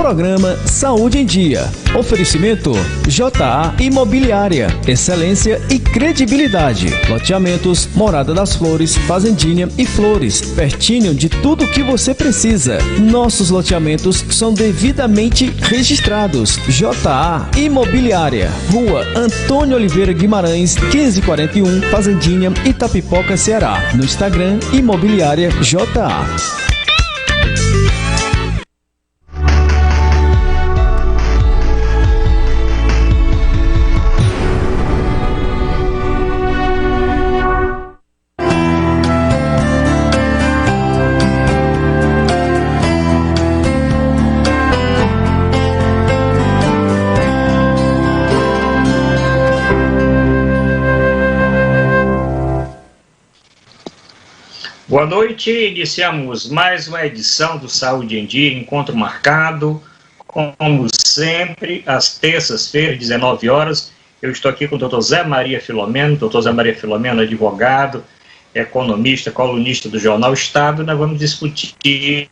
Programa Saúde em Dia. Oferecimento JA Imobiliária. Excelência e credibilidade. Loteamentos, Morada das Flores, Fazendinha e Flores. Pertinho de tudo o que você precisa. Nossos loteamentos são devidamente registrados. JA Imobiliária. Rua Antônio Oliveira Guimarães, 1541, Fazendinha, Itapipoca, Ceará. No Instagram, Imobiliária JA. Boa noite, iniciamos mais uma edição do Saúde em Dia, encontro marcado, como sempre, às terças-feiras, 19 horas. Eu estou aqui com o Dr. Zé Maria Filomeno, advogado, economista, colunista do Jornal Estado. Nós vamos discutir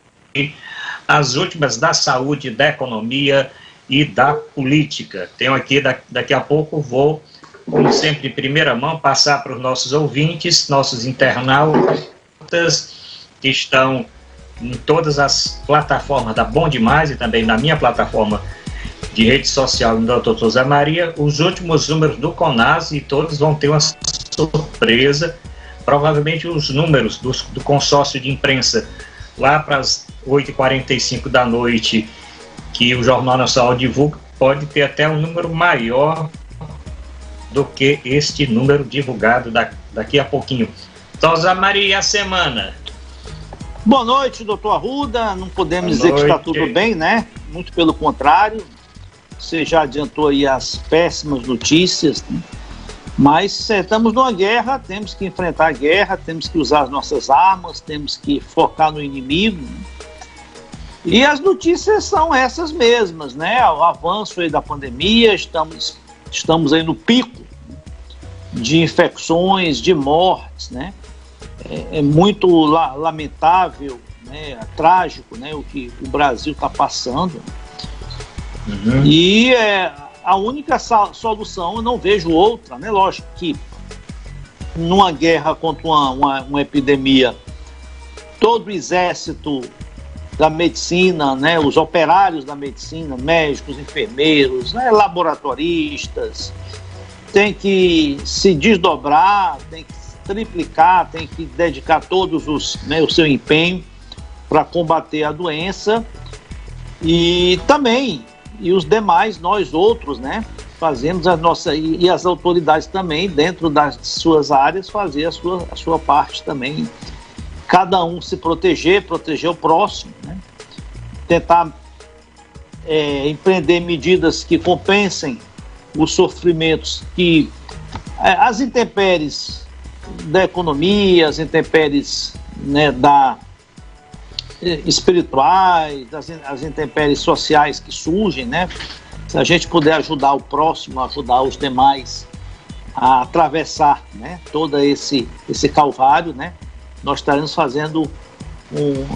as últimas da saúde, da economia e da política. Tenho aqui, daqui a pouco, vou, como sempre, em primeira mão, passar para os nossos ouvintes, nossos internautas, que estão em todas as plataformas da Bom Demais e também na minha plataforma de rede social do Dr. Zé Maria, os últimos números do CONAS, e todos vão ter uma surpresa. Provavelmente os números do consórcio de imprensa lá para as 8h45 da noite, que o Jornal Nacional divulga, pode ter até um número maior do que este número divulgado daqui a pouquinho. Então, Zé Maria, a semana. Boa noite, doutor Arruda. Não podemos dizer que está tudo bem, né? Muito pelo contrário. Você já adiantou aí as péssimas notícias, né? Mas estamos numa guerra, temos que enfrentar a guerra, temos que usar as nossas armas, temos que focar no inimigo, né? E as notícias são essas mesmas, né? O avanço aí da pandemia, estamos aí no pico de infecções, de mortes, né? É muito lamentável, né? É trágico, né? O que o Brasil está passando. Uhum. E a única solução, eu não vejo outra, né? Lógico que numa guerra contra uma epidemia, todo o exército da medicina, né? Os operários da medicina, médicos, enfermeiros, né? Laboratoristas, tem que se desdobrar, tem que triplicar, tem que dedicar todos o seu empenho para combater a doença, e também, e os demais, nós outros, né, fazemos a nossa, e as autoridades também, dentro das suas áreas, fazer a sua parte também, cada um se proteger o próximo, né, tentar empreender medidas que compensem os sofrimentos que as intempéries da economia, as intempéries, né, espirituais, as intempéries sociais que surgem, né? Se a gente puder ajudar o próximo, ajudar os demais a atravessar, né, todo esse calvário, né, nós estaremos fazendo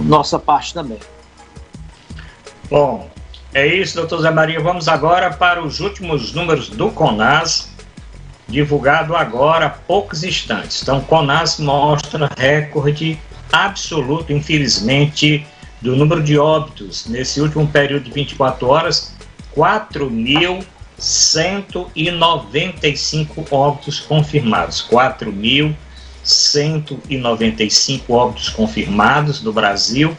nossa parte também. Bom, é isso, doutor Zé Maria. Vamos agora para os últimos números do CONAS, divulgado agora há poucos instantes. Então, o CONAS mostra recorde absoluto, infelizmente, do número de óbitos. Nesse último período de 24 horas, 4.195 óbitos confirmados. 4.195 óbitos confirmados no Brasil,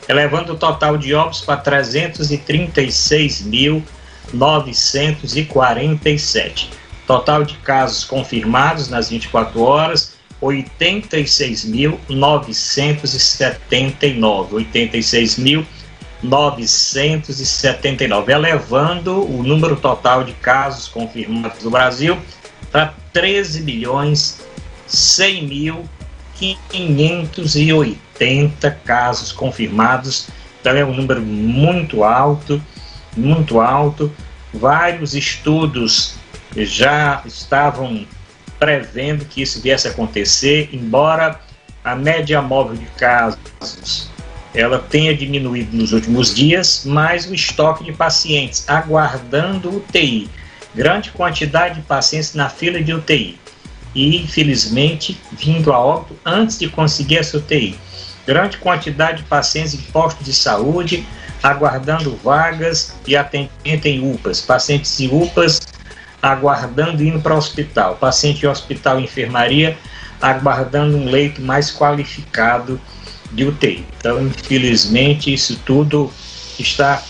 elevando o total de óbitos para 336.947. Total de casos confirmados nas 24 horas, 86.979. 86.979, elevando o número total de casos confirmados no Brasil para 13.100.580 casos confirmados. Então é um número muito alto, muito alto. Vários estudos já estavam prevendo que isso viesse a acontecer, embora a média móvel de casos ela tenha diminuído nos últimos dias, mas o estoque de pacientes aguardando UTI. Grande quantidade de pacientes na fila de UTI. E, infelizmente, vindo a óbito antes de conseguir essa UTI. Grande quantidade de pacientes em postos de saúde, aguardando vagas e atendimento em UPAs. Pacientes em UPAs aguardando indo para o hospital. Paciente em hospital e enfermaria aguardando um leito mais qualificado de UTI. Então, infelizmente, isso tudo está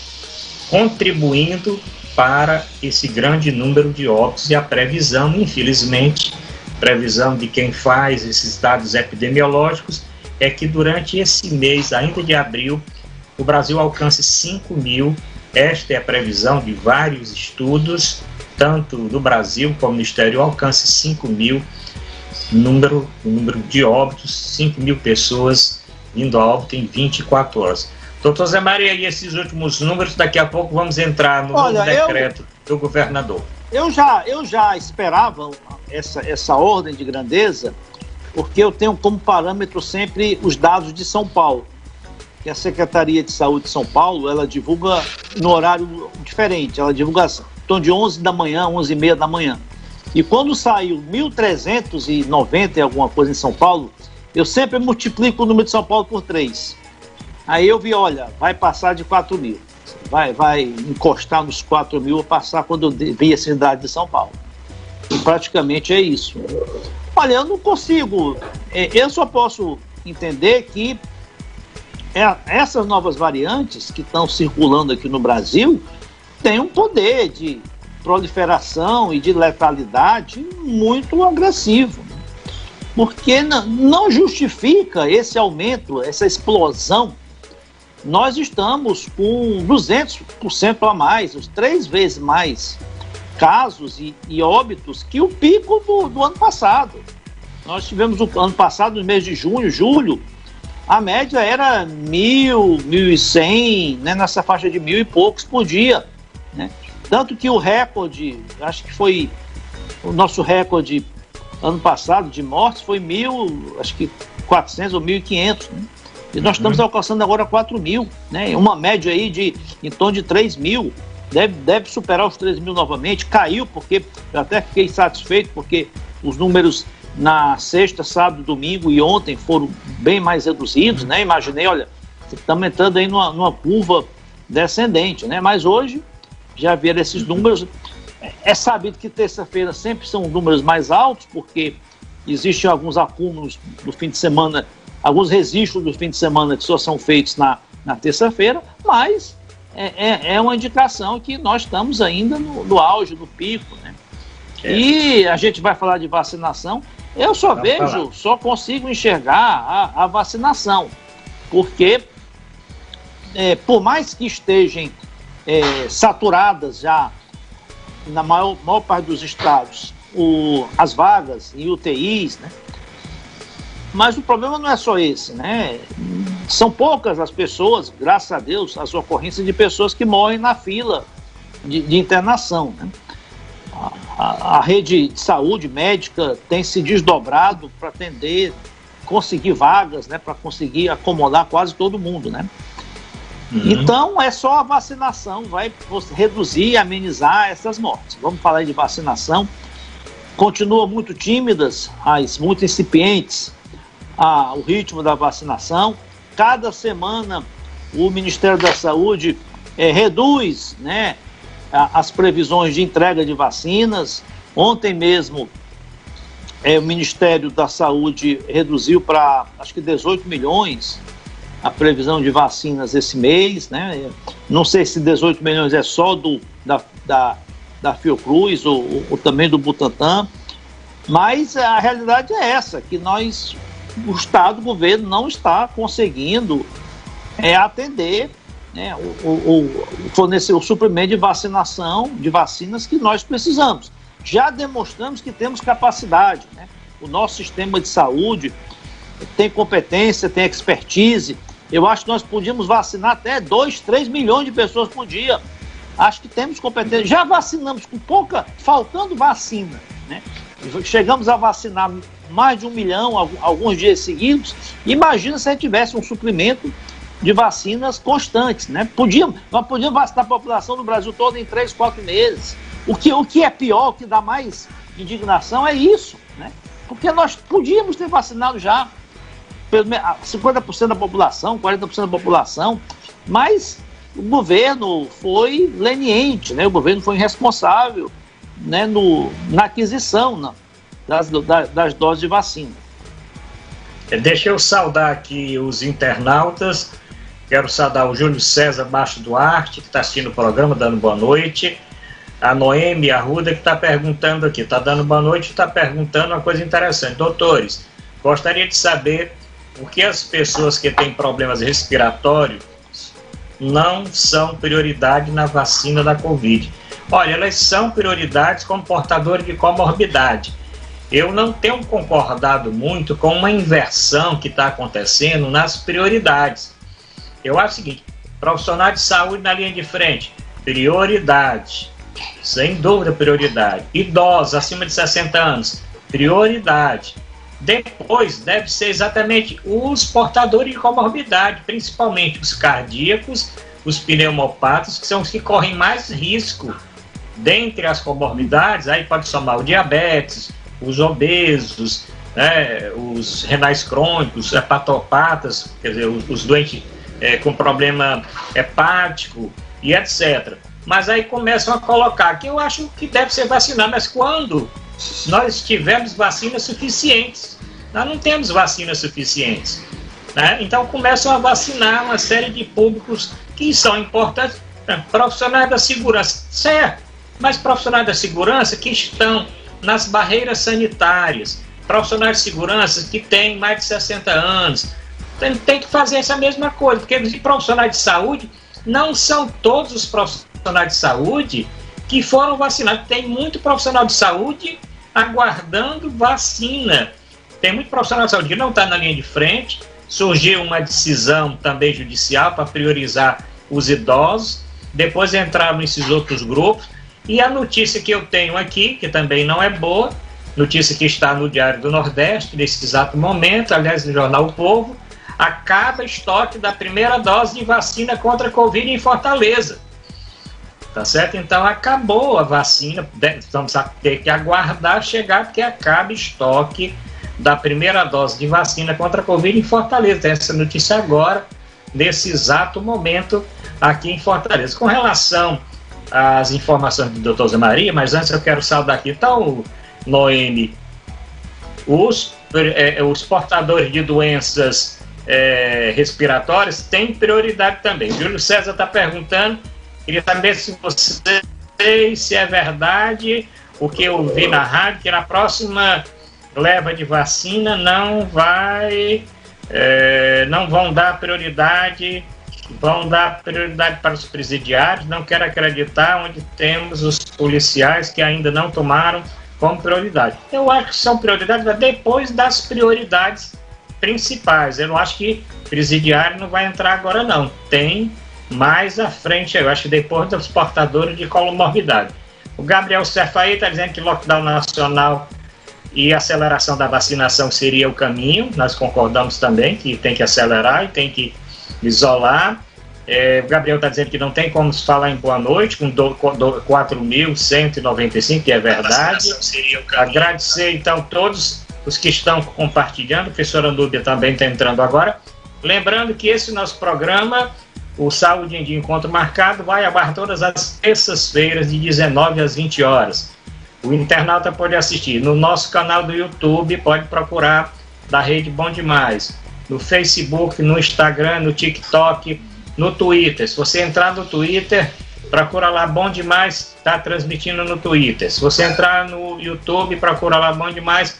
contribuindo para esse grande número de óbitos e a previsão, infelizmente, previsão de quem faz esses dados epidemiológicos é que durante esse mês, ainda de abril, o Brasil alcance 5.000. Esta é a previsão de vários estudos, tanto do Brasil como do exterior, alcance 5.000, o número de óbitos, 5.000 pessoas vindo a óbito em 24 horas. Doutor Zé Maria, e esses últimos números, daqui a pouco vamos entrar no novo decreto do governador. Eu já esperava essa ordem de grandeza, porque eu tenho como parâmetro sempre os dados de São Paulo, que a Secretaria de Saúde de São Paulo, ela divulga no horário diferente, ela divulga em torno de 11 da manhã, 11h30 da manhã. E quando saiu 1.390 e alguma coisa em São Paulo, eu sempre multiplico o número de São Paulo por 3. Aí eu vi, olha, vai passar de 4.000. Vai encostar nos 4.000 ou passar quando eu vi a cidade de São Paulo. E praticamente é isso. Olha, eu não consigo, eu só posso entender que essas novas variantes que estão circulando aqui no Brasil têm um poder de proliferação e de letalidade muito agressivo. Porque não justifica esse aumento, essa explosão. Nós estamos com 200% a mais, 3 vezes mais casos e óbitos que o pico do ano passado. Nós tivemos o ano passado, no mês de junho, julho, a média era 1.000, 1.100, né, nessa faixa de 1.000 e poucos por dia. Né? Tanto que o recorde, acho que foi o nosso recorde ano passado de mortes, foi 1.400 ou 1.500, né? E nós estamos alcançando agora 4.000, né? Uma média aí de em torno de 3.000, deve superar os 3.000 novamente. Caiu porque eu até fiquei satisfeito porque os números na sexta, sábado, domingo e ontem foram bem mais reduzidos, né? Imaginei, olha, estamos entrando aí numa curva descendente, né? Mas hoje já vieram esses números. É sabido que terça-feira sempre são números mais altos porque existem alguns acúmulos do fim de semana, alguns registros do fim de semana que só são feitos na terça-feira, mas é uma indicação que nós estamos ainda no auge, no pico, né? E a gente vai falar de vacinação, eu só consigo enxergar a vacinação, porque por mais que estejam saturadas já na maior parte dos estados as vagas em UTIs, né? Mas o problema não é só esse, né? São poucas as pessoas, graças a Deus, as ocorrências de pessoas que morrem na fila de internação, né? A rede de saúde médica tem se desdobrado para atender, conseguir vagas, né? Para conseguir acomodar quase todo mundo, né? Então, é só a vacinação vai reduzir e amenizar essas mortes. Vamos falar de vacinação. Continua muito tímidas, muito incipientes, o ritmo da vacinação. Cada semana o Ministério da Saúde reduz, né, as previsões de entrega de vacinas. Ontem mesmo o Ministério da Saúde reduziu para acho que 18 milhões a previsão de vacinas esse mês, né? Não sei se 18 milhões é só da Fiocruz ou também do Butantan, mas a realidade é essa, que o Estado, o governo não está conseguindo atender, né, fornecer o suprimento de vacinação, de vacinas que nós precisamos. Já demonstramos que temos capacidade, né? O nosso sistema de saúde tem competência, tem expertise. Eu acho que nós podíamos vacinar até 2, 3 milhões de pessoas por dia. Acho que temos competência. Já vacinamos com faltando vacina, né? Chegamos a vacinar mais de 1 milhão alguns dias seguidos. Imagina se a gente tivesse um suprimento de vacinas constantes, né? Nós podíamos vacinar a população do Brasil todo em 3, 4 meses. O que é pior, o que dá mais indignação é isso, né? Porque nós podíamos ter vacinado já 50% da população, 40% da população, mas o governo foi leniente, né? O governo foi irresponsável, né? Na aquisição das doses de vacina. Deixa eu saudar aqui os internautas. Quero saudar o Júlio César Baixo Duarte, que está assistindo o programa, dando boa noite. A Noemi Arruda, que está perguntando aqui, está dando boa noite, está perguntando uma coisa interessante. Doutores, gostaria de saber por que as pessoas que têm problemas respiratórios não são prioridade na vacina da Covid. Olha, elas são prioridades como portadores de comorbidade. Eu não tenho concordado muito com uma inversão que está acontecendo nas prioridades. Eu acho o seguinte, profissional de saúde na linha de frente, prioridade, sem dúvida prioridade. Idosos acima de 60 anos, prioridade. Depois deve ser exatamente os portadores de comorbidade, principalmente os cardíacos, os pneumopatas, que são os que correm mais risco. Dentre as comorbidades, aí pode somar o diabetes, os obesos, né, os renais crônicos, hepatopatas, quer dizer, os doentes com problema hepático e etc. Mas aí começam a colocar que eu acho que deve ser vacinado, mas quando nós tivermos vacinas suficientes, nós não temos vacinas suficientes, né? Então começam a vacinar uma série de públicos que são importantes, profissionais da segurança, certo, mas profissionais da segurança que estão nas barreiras sanitárias, profissionais de segurança que têm mais de 60 anos, tem que fazer essa mesma coisa, porque os profissionais de saúde não são todos os profissionais de saúde que foram vacinados. Tem muito profissional de saúde aguardando vacina. Tem muito profissional de saúde que não está na linha de frente. Surgiu uma decisão também judicial para priorizar os idosos. Depois entraram esses outros grupos. E a notícia que eu tenho aqui, que também não é boa, notícia que está no Diário do Nordeste, nesse exato momento, aliás, no jornal O Povo, acaba estoque da primeira dose de vacina contra a Covid em Fortaleza. Tá certo? Então acabou a vacina, vamos ter que aguardar chegar que acabe estoque da primeira dose de vacina contra a Covid em Fortaleza. Tem essa notícia agora, nesse exato momento, aqui em Fortaleza. Com relação às informações do Dr. Zé Maria, mas antes eu quero saudar aqui, então, Noemi, os portadores de doenças respiratórias têm prioridade também. Júlio César está perguntando, queria saber se é verdade o que eu vi na rádio, que na próxima leva de vacina não vão dar prioridade, vão dar prioridade para os presidiários. Não quero acreditar onde temos os policiais que ainda não tomaram como prioridade. Eu acho que são prioridades depois das prioridades principais. Eu não acho que presidiário não vai entrar agora não. Tem mais à frente, eu acho que depois dos portadores de comorbidade. O Gabriel Cefaí está dizendo que lockdown nacional e aceleração da vacinação seria o caminho. Nós concordamos também que tem que acelerar e tem que isolar. O Gabriel está dizendo que não tem como se falar em boa noite com 4.195, que é verdade. Agradecer então todos os que estão compartilhando. A professora Núbia também está entrando agora. Lembrando que esse nosso programa, o Saúde em Dia Encontro Marcado, vai ao ar todas as terças-feiras de 19 às 20 horas. O internauta pode assistir no nosso canal do YouTube, pode procurar da Rede Bom Demais, no Facebook, no Instagram, no TikTok, no Twitter. Se você entrar no Twitter, procura lá Bom Demais, está transmitindo no Twitter. Se você entrar no YouTube, procura lá Bom Demais,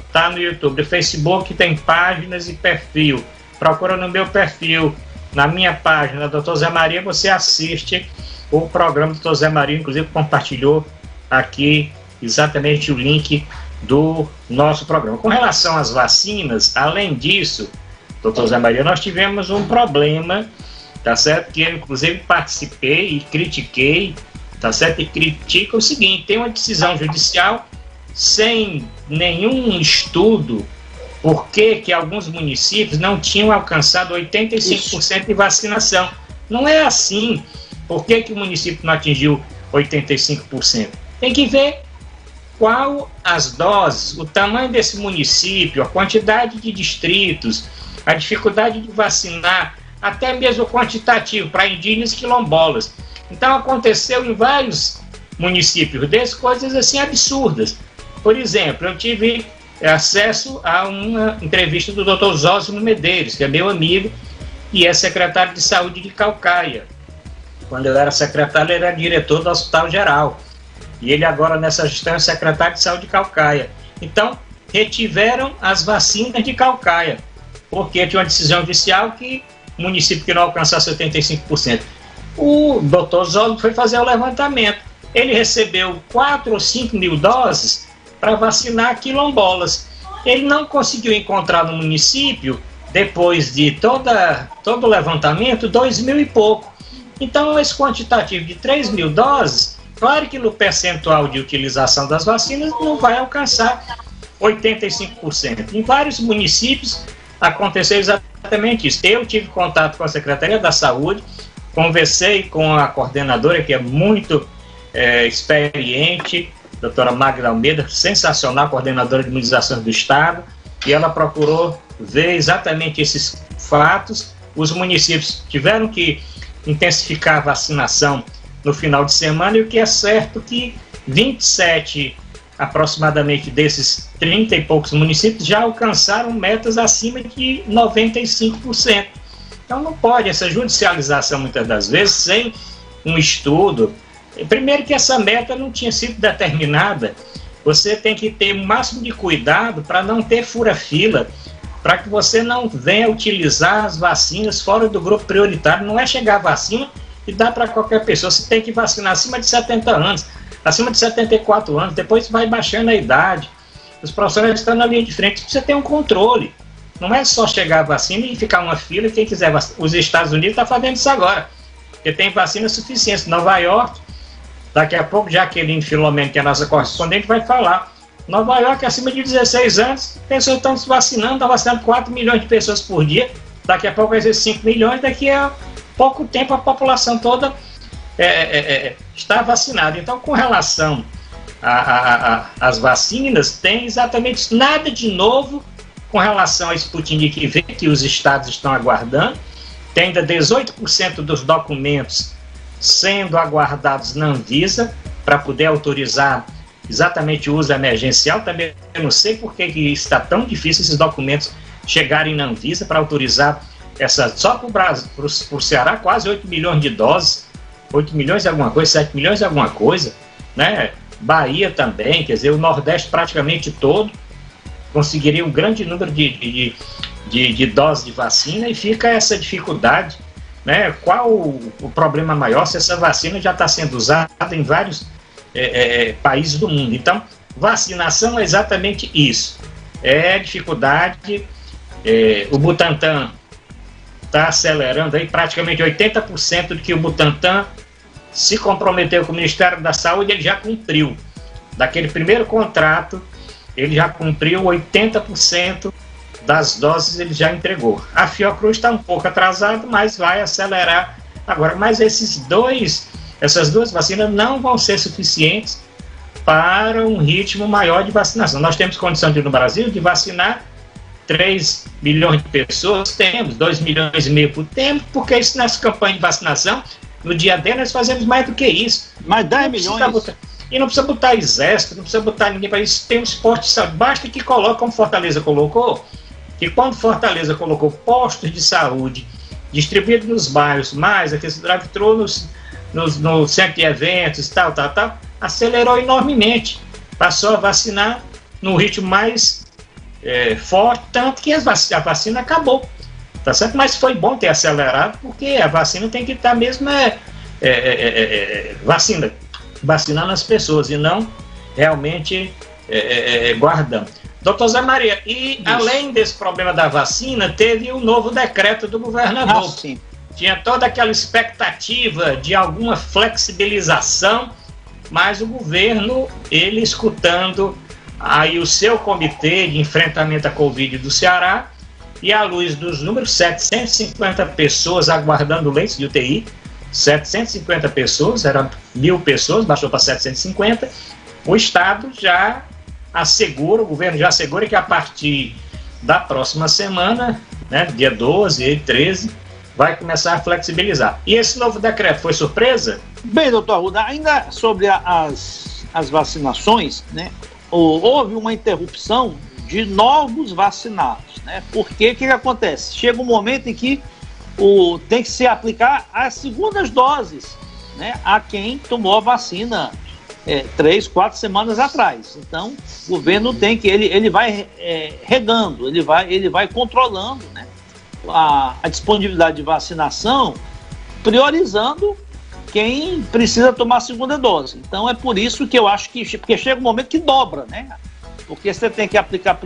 está no YouTube. No Facebook tem páginas e perfil. Procura no meu perfil, na minha página, Dr. Zé Maria, você assiste o programa do Dr. Zé Maria, inclusive compartilhou aqui exatamente o link do nosso programa. Com relação às vacinas, além disso, Dr. Zé Maria, nós tivemos um problema, tá certo? Que eu, inclusive, participei e critiquei, tá certo? E critica o seguinte: tem uma decisão judicial sem nenhum estudo por que alguns municípios não tinham alcançado 85% de vacinação. Não é assim. Por que o município não atingiu 85%? Tem que ver qual as doses, o tamanho desse município, a quantidade de distritos, a dificuldade de vacinar, até mesmo o quantitativo para indígenas e quilombolas. Então aconteceu em vários municípios desses coisas assim absurdas. Por exemplo, eu tive acesso a uma entrevista do Dr. Zósimo Medeiros, que é meu amigo e é secretário de saúde de Caucaia. Quando eu era secretário, ele era diretor do Hospital Geral. E ele agora, nessa gestão, é secretário de saúde de Caucaia. Então, retiveram as vacinas de Caucaia, porque tinha uma decisão judicial que o município que não alcançasse 85%. O doutor Zósimo foi fazer o levantamento. Ele recebeu 4 ou 5 mil doses para vacinar quilombolas. Ele não conseguiu encontrar no município, depois de todo o levantamento, 2 mil e pouco. Então, esse quantitativo de 3 mil doses, claro que no percentual de utilização das vacinas não vai alcançar 85%. Em vários municípios aconteceu exatamente isso. Eu tive contato com a Secretaria da Saúde, conversei com a coordenadora, que é muito experiente, doutora Magda Almeida, sensacional, coordenadora de imunizações do Estado, e ela procurou ver exatamente esses fatos. Os municípios tiveram que intensificar a vacinação no final de semana, e o que é certo que 27 aproximadamente desses 30 e poucos municípios já alcançaram metas acima de 95%. Então não pode essa judicialização muitas das vezes sem um estudo. Primeiro que essa meta não tinha sido determinada, você tem que ter o máximo de cuidado para não ter fura-fila, para que você não venha utilizar as vacinas fora do grupo prioritário. Não é chegar a vacina e dar para qualquer pessoa. Você tem que vacinar acima de 70 anos, acima de 74 anos, depois vai baixando a idade. Os profissionais estão na linha de frente, você tem um controle. Não é só chegar a vacina e ficar uma fila e quem quiser vacinar. Os Estados Unidos estão fazendo isso agora, porque tem vacina suficiente. Nova York, daqui a pouco, Jaqueline Filomeno, que é a nossa correspondente, vai falar. Nova York, acima de 16 anos, pessoas estão se vacinando, estão vacinando 4 milhões de pessoas por dia, daqui a pouco vai ser 5 milhões, daqui a pouco tempo a população toda está vacinada. Então, com relação às vacinas, tem exatamente nada de novo com relação a Sputnik V, que os estados estão aguardando. Tem ainda 18% dos documentos sendo aguardados na Anvisa para poder autorizar exatamente o uso emergencial. Também eu não sei por que está tão difícil esses documentos chegarem na Anvisa para autorizar só para o Ceará, quase 8 milhões de doses, 8 milhões e alguma coisa, 7 milhões e alguma coisa, né? Bahia também, quer dizer, o Nordeste praticamente todo conseguiria um grande número de doses de vacina, e fica essa dificuldade, né? Qual o problema maior se essa vacina já está sendo usada em vários países do mundo? Então, vacinação é exatamente isso, é dificuldade. O Butantan está acelerando aí, praticamente 80% do que o Butantan se comprometeu com o Ministério da Saúde, ele já cumpriu. Daquele primeiro contrato, ele já cumpriu 80% das doses, ele já entregou. A Fiocruz está um pouco atrasada, mas vai acelerar agora. Mas essas duas vacinas não vão ser suficientes para um ritmo maior de vacinação. Nós temos condição no Brasil de vacinar 3 milhões de pessoas, temos 2 milhões e meio por tempo, porque isso nessa campanha de vacinação, no dia dela nós fazemos mais do que isso. Mais 10 milhões. E não precisa botar exército, não precisa botar ninguém para isso. Tem um esporte de saúde. Basta que coloque, como Fortaleza colocou, que quando Fortaleza colocou postos de saúde distribuídos nos bairros, mais aqueles drive-thru no centro de eventos, tal, acelerou enormemente. Passou a vacinar num ritmo mais forte, tanto que a vacina acabou. Tá certo? Mas foi bom ter acelerado, porque a vacina tem que estar mesmo vacinando as pessoas e não realmente guardando. Doutor Zé Maria, e além desse problema da vacina, teve um novo decreto do governador. Sim. Tinha toda aquela expectativa de alguma flexibilização, mas o governo, ele escutando aí o seu comitê de enfrentamento à Covid do Ceará, e à luz dos números, 750 pessoas aguardando leitos de UTI, 750 pessoas, eram 1.000 pessoas, baixou para 750, o Estado já assegura, o governo já assegura que a partir da próxima semana, né, dia 12 e 13, vai começar a flexibilizar. E esse novo decreto foi surpresa? Bem, doutor Arruda, ainda sobre as vacinações, né, houve uma interrupção de novos vacinados, né? Porque o que acontece? Chega um momento em que tem que se aplicar as segundas doses, né, a quem tomou a vacina 3, 4 semanas atrás. Então, o governo tem que, ele vai regando, ele vai controlando, né, a disponibilidade de vacinação, priorizando quem precisa tomar a segunda dose. Então, é por isso que eu acho que, porque chega um momento que dobra, né? Porque você tem que aplicar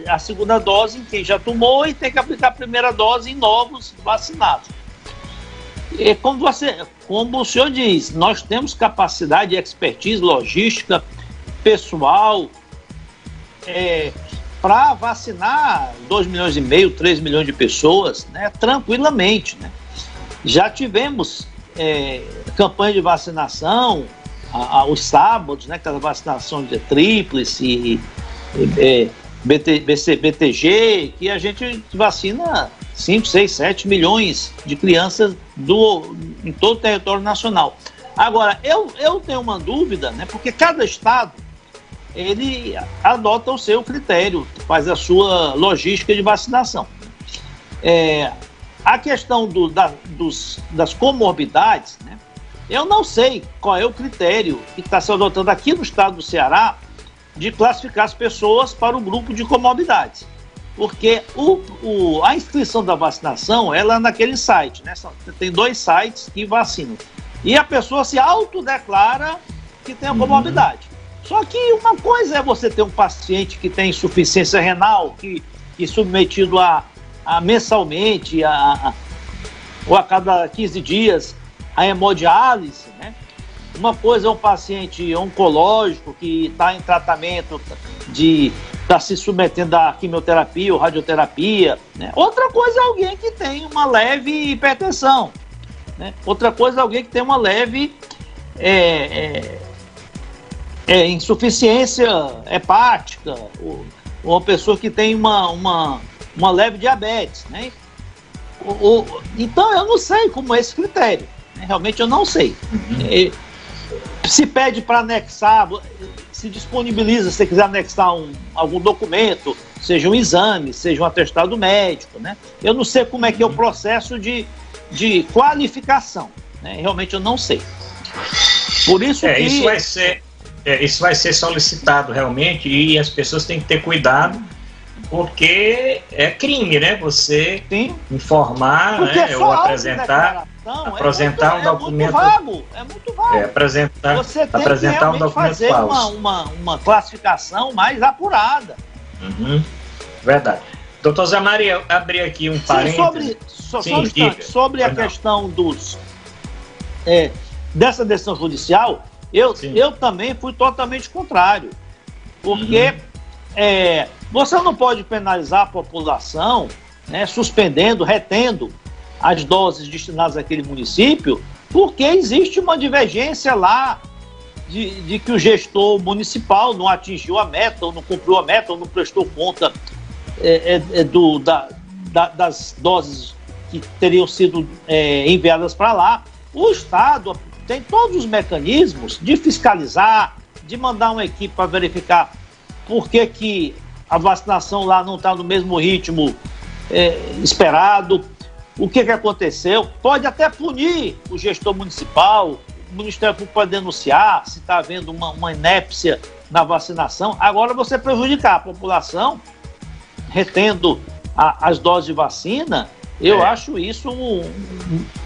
a segunda dose em quem já tomou e tem que aplicar a primeira dose em novos vacinados. E como o senhor diz, nós temos capacidade, expertise, logística, pessoal, para vacinar 2,5 milhões, 3 milhões de pessoas, né, tranquilamente, né? Já tivemos campanha de vacinação aos sábados, né, aquela vacinação de tríplice, BTG, que a gente vacina 5, 6, 7 milhões de crianças em todo o território nacional. Agora, eu tenho uma dúvida, né, porque cada estado ele adota o seu critério, faz a sua logística de vacinação. A questão das comorbidades, né, eu não sei qual é o critério que está se adotando aqui no estado do Ceará de classificar as pessoas para o grupo de comorbidades. Porque a inscrição da vacinação, ela é naquele site, né? Tem 2 sites que vacinam. E a pessoa se autodeclara que tem a comorbidade. Só que uma coisa é você ter um paciente que tem insuficiência renal, que submetido a mensalmente, ou a cada 15 dias, a hemodiálise, né? Uma coisa é um paciente oncológico que está em tratamento está se submetendo a quimioterapia ou radioterapia, né? Outra coisa é alguém que tem uma leve hipertensão, né? Outra coisa é alguém que tem uma leve insuficiência hepática, ou uma pessoa que tem uma leve diabetes, né? Então eu não sei como é esse critério, né? Realmente eu não sei. Se pede para anexar, se disponibiliza, se você quiser anexar algum documento, seja um exame, seja um atestado médico, né? Eu não sei como é que é o processo de qualificação, né? Realmente eu não sei. Por isso que... Isso vai ser solicitado realmente, e as pessoas têm que ter cuidado, porque é crime, né? Você informar, né? Ou apresentar um documento. É muito vago. Apresentar um documento fazer falso. Uma classificação mais apurada. Verdade. Doutor Zé Maria, abri aqui um parênteses. Sobre a questão dessa decisão judicial, eu também fui totalmente contrário. Porque você não pode penalizar a população, né, suspendendo, retendo as doses destinadas àquele município, porque existe uma divergência lá de que o gestor municipal não atingiu a meta, ou não cumpriu a meta, ou não prestou conta das doses que teriam sido enviadas para lá. O Estado tem todos os mecanismos de fiscalizar, de mandar uma equipe para verificar por que a vacinação lá não está no mesmo ritmo esperado, o que aconteceu. Pode até punir o gestor municipal, o Ministério Público pode denunciar se está havendo uma inépcia na vacinação. Agora, você prejudicar a população retendo as doses de vacina, eu acho isso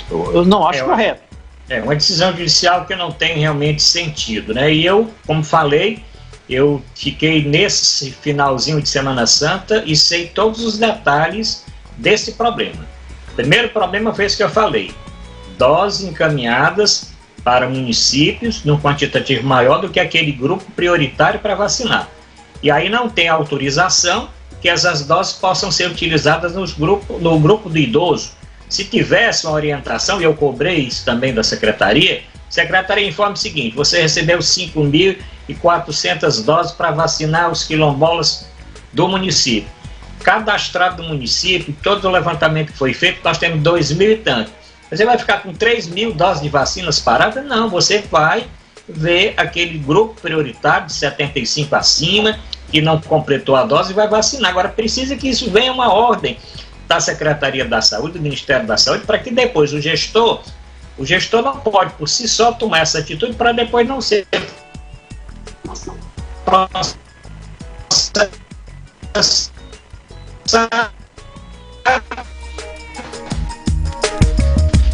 eu não acho correto. É uma decisão judicial que não tem realmente sentido, né? E eu, como falei, eu fiquei nesse finalzinho de Semana Santa e sei todos os detalhes desse problema. O primeiro problema foi esse que eu falei: doses encaminhadas para municípios num quantitativo maior do que aquele grupo prioritário para vacinar. E aí não tem autorização que essas doses possam ser utilizadas no grupo do idoso. Se tivesse uma orientação, e eu cobrei isso também da secretaria, a secretaria informa o seguinte: você recebeu 5.400 doses para vacinar os quilombolas do município. Cadastrado do município, todo o levantamento que foi feito, nós temos 2.000 e tanto. Você vai ficar com 3.000 doses de vacinas paradas? Não, você vai ver aquele grupo prioritário de 75 acima, que não completou a dose, e vai vacinar. Agora, precisa que isso venha uma ordem da Secretaria da Saúde, do Ministério da Saúde, para que depois o gestor não pode por si só tomar essa atitude para depois não ser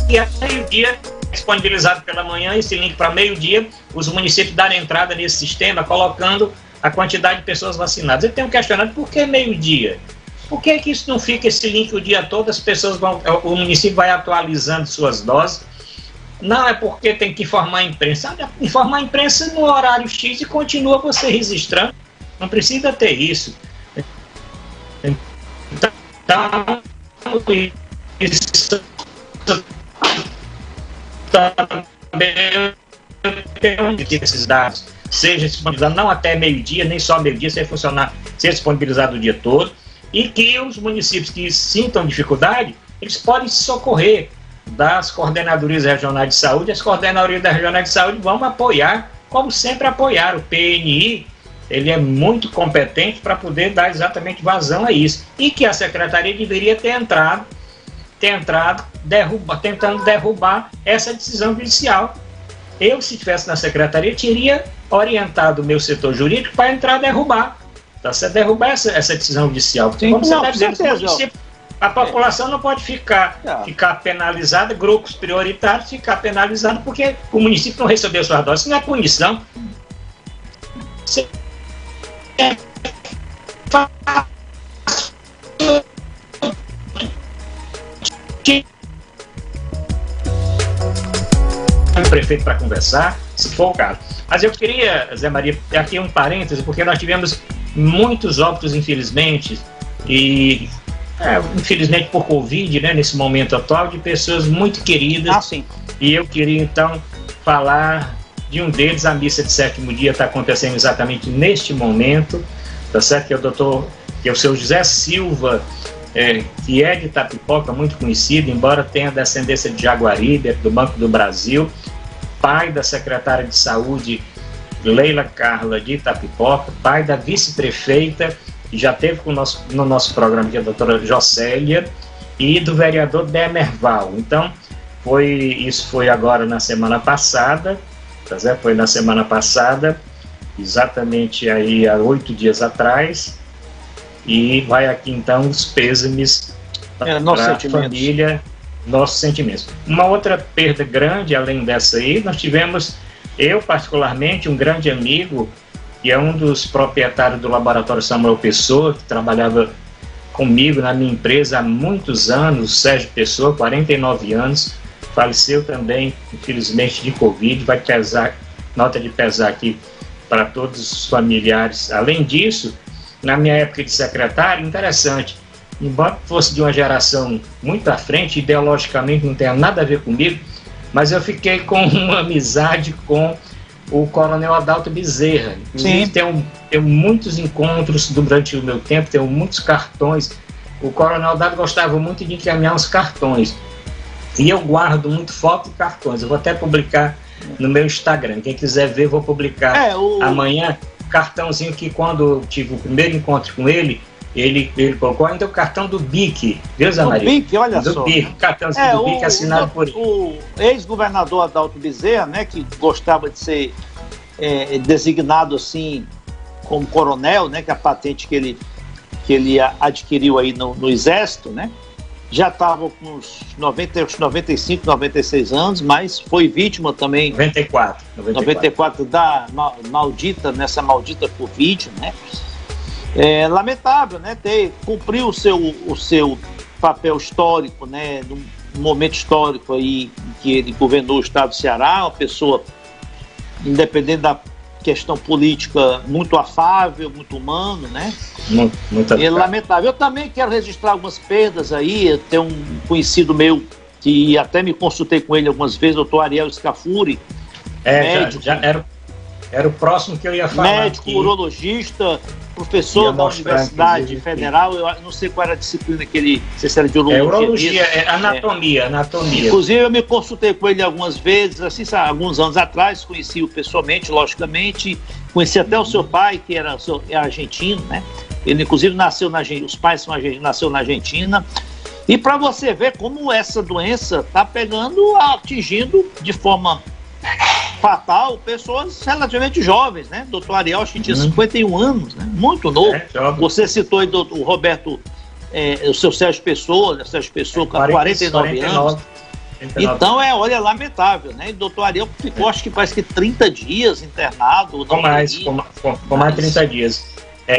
e a meio-dia, disponibilizado pela manhã, esse link para meio-dia, os municípios darem entrada nesse sistema, colocando a quantidade de pessoas vacinadas. Eu tenho questionado por que meio-dia? Por que isso não fica esse link o dia todo, as pessoas o município vai atualizando suas doses? Não, é porque tem que informar a imprensa. Informar a imprensa no horário X e continua você registrando. Não precisa ter isso. Então, isso também tem esses dados, seja disponibilizado não até meio-dia, nem só meio-dia, ser disponibilizado o dia todo, e que os municípios que sintam dificuldade, eles podem se socorrer das coordenadorias regionais de saúde. As coordenadorias regionais de saúde vão apoiar, como sempre apoiaram. O PNI, ele é muito competente para poder dar exatamente vazão a isso. E que a secretaria deveria ter entrado tentando derrubar essa decisão judicial. Eu, se estivesse na secretaria, teria orientado o meu setor jurídico para entrar a derrubar. Tá certo? Derrubar essa decisão judicial. Sim, como você está dizendo, a população não pode ficar penalizada, grupos prioritários ficar penalizados porque o município não recebeu suas doses. Isso não é punição. Você o prefeito para conversar, se for o caso. Mas eu queria, Zé Maria, aqui um parêntese, porque nós tivemos muitos óbitos, infelizmente, e infelizmente por Covid, né, nesse momento atual, de pessoas muito queridas. Sim. E eu queria então falar de um deles. A missa de 7º dia está acontecendo exatamente neste momento, tá certo? Que é o seu José Silva, que é de Itapipoca, muito conhecido, embora tenha descendência de Jaguaribe, do Banco do Brasil, pai da secretária de Saúde, Leila Carla, de Itapipoca, pai da vice-prefeita, que já esteve no nosso programa, que é a doutora Jocélia, e do vereador Demerval. Então, isso foi agora na semana passada, tá certo? Foi na semana passada, exatamente aí há 8 dias atrás, e vai aqui então os pêsames para a família, nossos sentimentos. Uma outra perda grande, além dessa aí, nós tivemos, eu particularmente, um grande amigo, que é um dos proprietários do Laboratório Samuel Pessoa, que trabalhava comigo na minha empresa há muitos anos, Sérgio Pessoa, 49 anos, faleceu também, infelizmente, de Covid. Vai pesar, nota de pesar aqui para todos os familiares. Além disso, na minha época de secretário, interessante, embora fosse de uma geração muito à frente, ideologicamente não tenha nada a ver comigo, mas eu fiquei com uma amizade com o Coronel Adalto Bezerra. Inclusive, tenho muitos encontros durante o meu tempo, tenho muitos cartões. O Coronel Adalto gostava muito de encaminhar uns cartões. E eu guardo muito foto e cartões. Eu vou até publicar no meu Instagram. Quem quiser ver, vou publicar amanhã. Cartãozinho que, quando eu tive o primeiro encontro com ele colocou ainda o cartão do BIC, viu, Zé Maria? Do BIC, olha só. Do BIC, cartãozinho do BIC assinado por ele. O ex-governador Adalto Bezerra, né, que gostava de ser designado assim como coronel, né, que é a patente que ele adquiriu aí no Exército, né? Já estava com uns 95, 96 anos, mas foi vítima também... 94 da nessa maldita Covid, né? É lamentável, né? Cumpriu o seu papel histórico, né? Num momento histórico aí em que ele governou o estado do Ceará, uma pessoa, independente da questão política muito afável, muito humano, né? Muito é lamentável. Eu também quero registrar algumas perdas aí. Eu tenho um conhecido meu que até me consultei com ele algumas vezes, o doutor Ariel Scafuri. Médico, já era o próximo que eu ia falar. Médico, urologista, professor da Universidade Federal. Eu não sei qual era a disciplina que ele... Não sei se era de urologia. Urologia, anatomia. Inclusive, eu me consultei com ele algumas vezes, assim, alguns anos atrás, conheci-o pessoalmente, logicamente. Conheci até o seu pai, que era argentino, né? Ele, inclusive, nasceu na Argentina, os pais são argentinos, nasceu na Argentina. E para você ver como essa doença está atingindo de forma fatal pessoas relativamente jovens, né? Doutor Ariel, acho que tinha 51 anos, né? Muito novo. Você citou aí o Roberto, o seu Sérgio Pessoa com 49 anos. Então, olha, lamentável, né? E o doutor Ariel ficou, acho que parece que 30 dias internado. Com mais de 30 dias.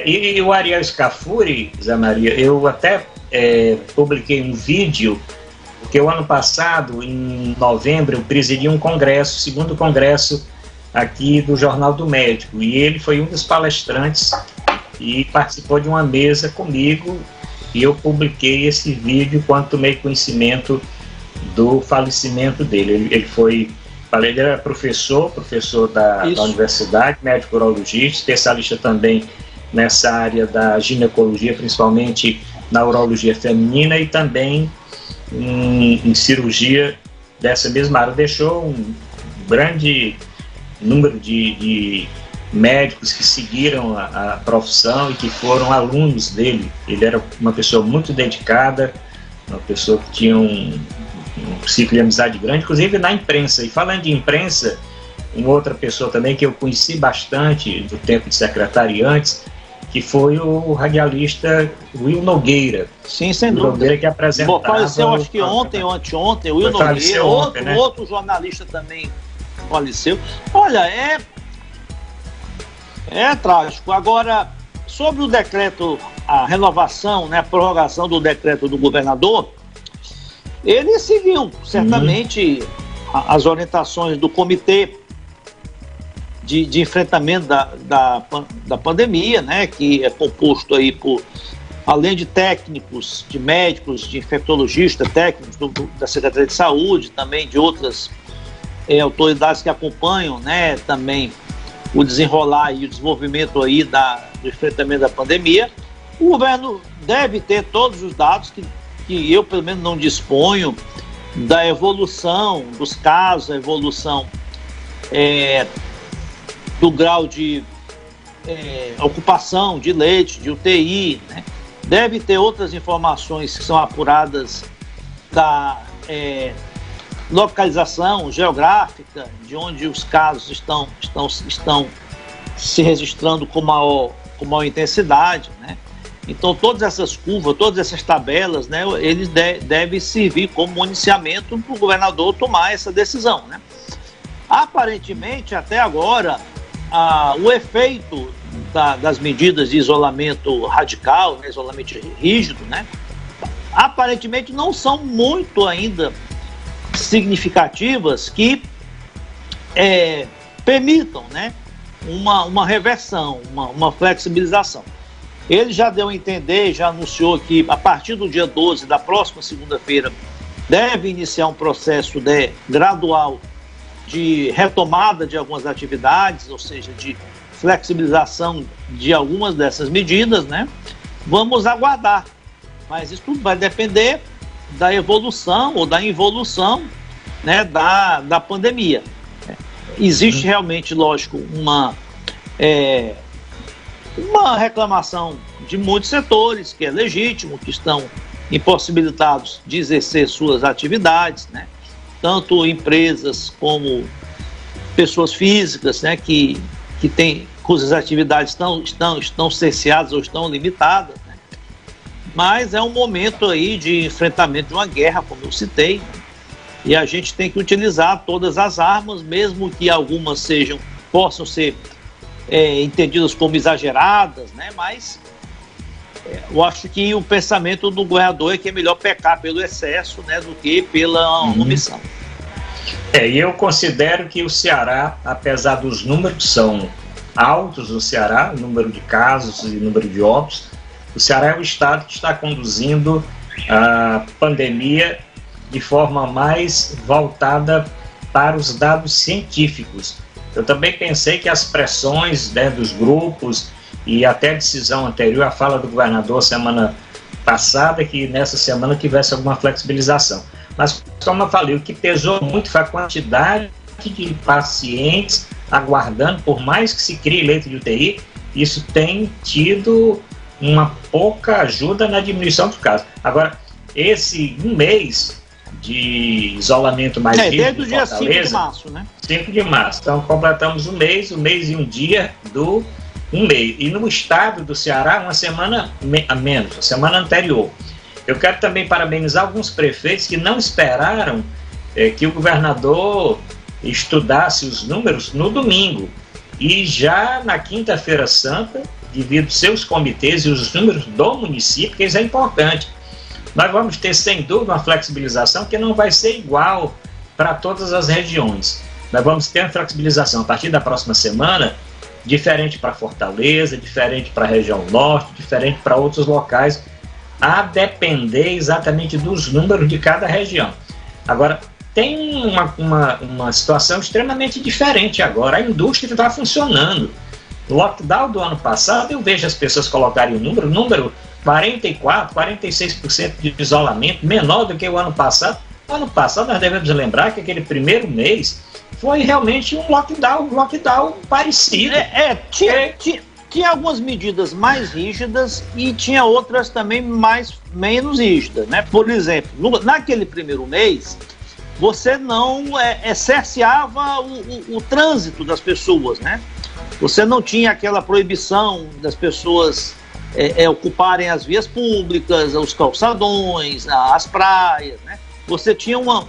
E o Ariel Scafuri, Zé Maria, eu até publiquei um vídeo, porque o ano passado, em novembro, eu presidi um congresso, o segundo congresso aqui do Jornal do Médico, e ele foi um dos palestrantes e participou de uma mesa comigo, e eu publiquei esse vídeo quando tomei conhecimento do falecimento dele. Ele era professor da universidade, médico urologista, especialista também nessa área da ginecologia, principalmente na urologia feminina, e também em cirurgia dessa mesma área. Deixou um grande número de médicos que seguiram a profissão e que foram alunos dele. Ele era uma pessoa muito dedicada, uma pessoa que tinha um ciclo de amizade grande, inclusive na imprensa. E falando de imprensa, uma outra pessoa também que eu conheci bastante do tempo de secretariantes, que foi o radialista Will Nogueira. Sim, sem dúvida. Nogueira, que apresentava... faleceu, acho que ontem ou anteontem, o Will Nogueira, outro jornalista também faleceu. Olha, é trágico. Agora, sobre o decreto, a renovação, né, a prorrogação do decreto do governador, ele seguiu certamente as orientações do comitê de enfrentamento da pandemia, né, que é composto aí por, além de técnicos, de médicos, de infectologistas, técnicos da Secretaria de Saúde, também de outras autoridades que acompanham, né, também o desenrolar e o desenvolvimento aí do enfrentamento da pandemia. O governo deve ter todos os dados que eu, pelo menos, não disponho, da evolução dos casos, a evolução do grau de ocupação de leite, de UTI, né? Deve ter outras informações que são apuradas da localização geográfica, de onde os casos estão se registrando com maior intensidade, né? Então, todas essas curvas, todas essas tabelas, né, eles devem servir como municiamento para o governador tomar essa decisão, né? Aparentemente, até agora, o efeito das medidas de isolamento radical, né, isolamento rígido, né, aparentemente não são muito ainda significativas que permitam, né, uma reversão, uma flexibilização. Ele já deu a entender, já anunciou que a partir do dia 12 da próxima segunda-feira deve iniciar um processo gradual de retomada de algumas atividades, ou seja, de flexibilização de algumas dessas medidas, né? Vamos aguardar, mas isso tudo vai depender da evolução ou da involução, né, da pandemia. Existe realmente, lógico, uma reclamação de muitos setores, que é legítimo, que estão impossibilitados de exercer suas atividades, né? Tanto empresas como pessoas físicas, né, cujas atividades estão cerceadas ou estão limitadas, né? Mas é um momento aí de enfrentamento de uma guerra, como eu citei, né? E a gente tem que utilizar todas as armas, mesmo que algumas possam ser entendidas como exageradas, né? Mas eu acho que o pensamento do governador é que é melhor pecar pelo excesso, né, do que pela omissão. E eu considero que o Ceará, apesar dos números que são altos no Ceará, o número de casos e o número de óbitos. O Ceará é o estado que está conduzindo a pandemia de forma mais voltada para os dados científicos. Eu também pensei que as pressões, né, dos grupos e até a decisão anterior, a fala do governador semana passada, que nessa semana tivesse alguma flexibilização. Mas, como eu falei, o que pesou muito foi a quantidade de pacientes aguardando, por mais que se crie leito de UTI, isso tem tido uma pouca ajuda na diminuição dos casos. Agora, esse um mês de isolamento mais rígido desde o dia 5 de março, né? 5 de março. Então, completamos um mês e um dia do um mês. E no estado do Ceará, uma semana a menos, a semana anterior. Eu quero também parabenizar alguns prefeitos que não esperaram que o governador estudasse os números no domingo. E já na quinta-feira santa, devido aos seus comitês e os números do município, que isso é importante. Nós vamos ter, sem dúvida, uma flexibilização que não vai ser igual para todas as regiões. Nós vamos ter uma flexibilização a partir da próxima semana, diferente para Fortaleza, diferente para a região norte, diferente para outros locais, a depender exatamente dos números de cada região. Agora, tem uma situação extremamente diferente agora. A indústria está funcionando. No lockdown do ano passado, eu vejo as pessoas colocarem o número 44%, 46% de isolamento, menor do que o ano passado. No ano passado, nós devemos lembrar que aquele primeiro mês foi realmente um lockdown parecido. Tinha algumas medidas mais rígidas e tinha outras também menos rígidas, né? Por exemplo, naquele primeiro mês, você não cerceava o trânsito das pessoas, né? Você não tinha aquela proibição das pessoas ocuparem as vias públicas, os calçadões, as praias, né? Você tinha uma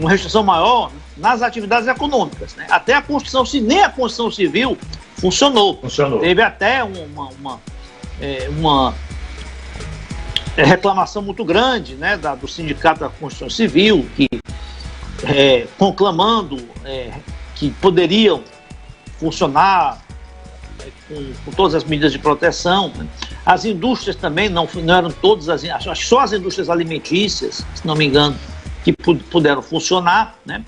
restrição maior nas atividades econômicas, né? Até a Constituição Civil, nem a Constituição Civil funcionou. Teve até uma reclamação muito grande, né, do Sindicato da Constituição Civil, que conclamando que poderiam funcionar com todas as medidas de proteção, né? As indústrias também não eram todas, acho que só as indústrias alimentícias, se não me engano, que puderam funcionar, né?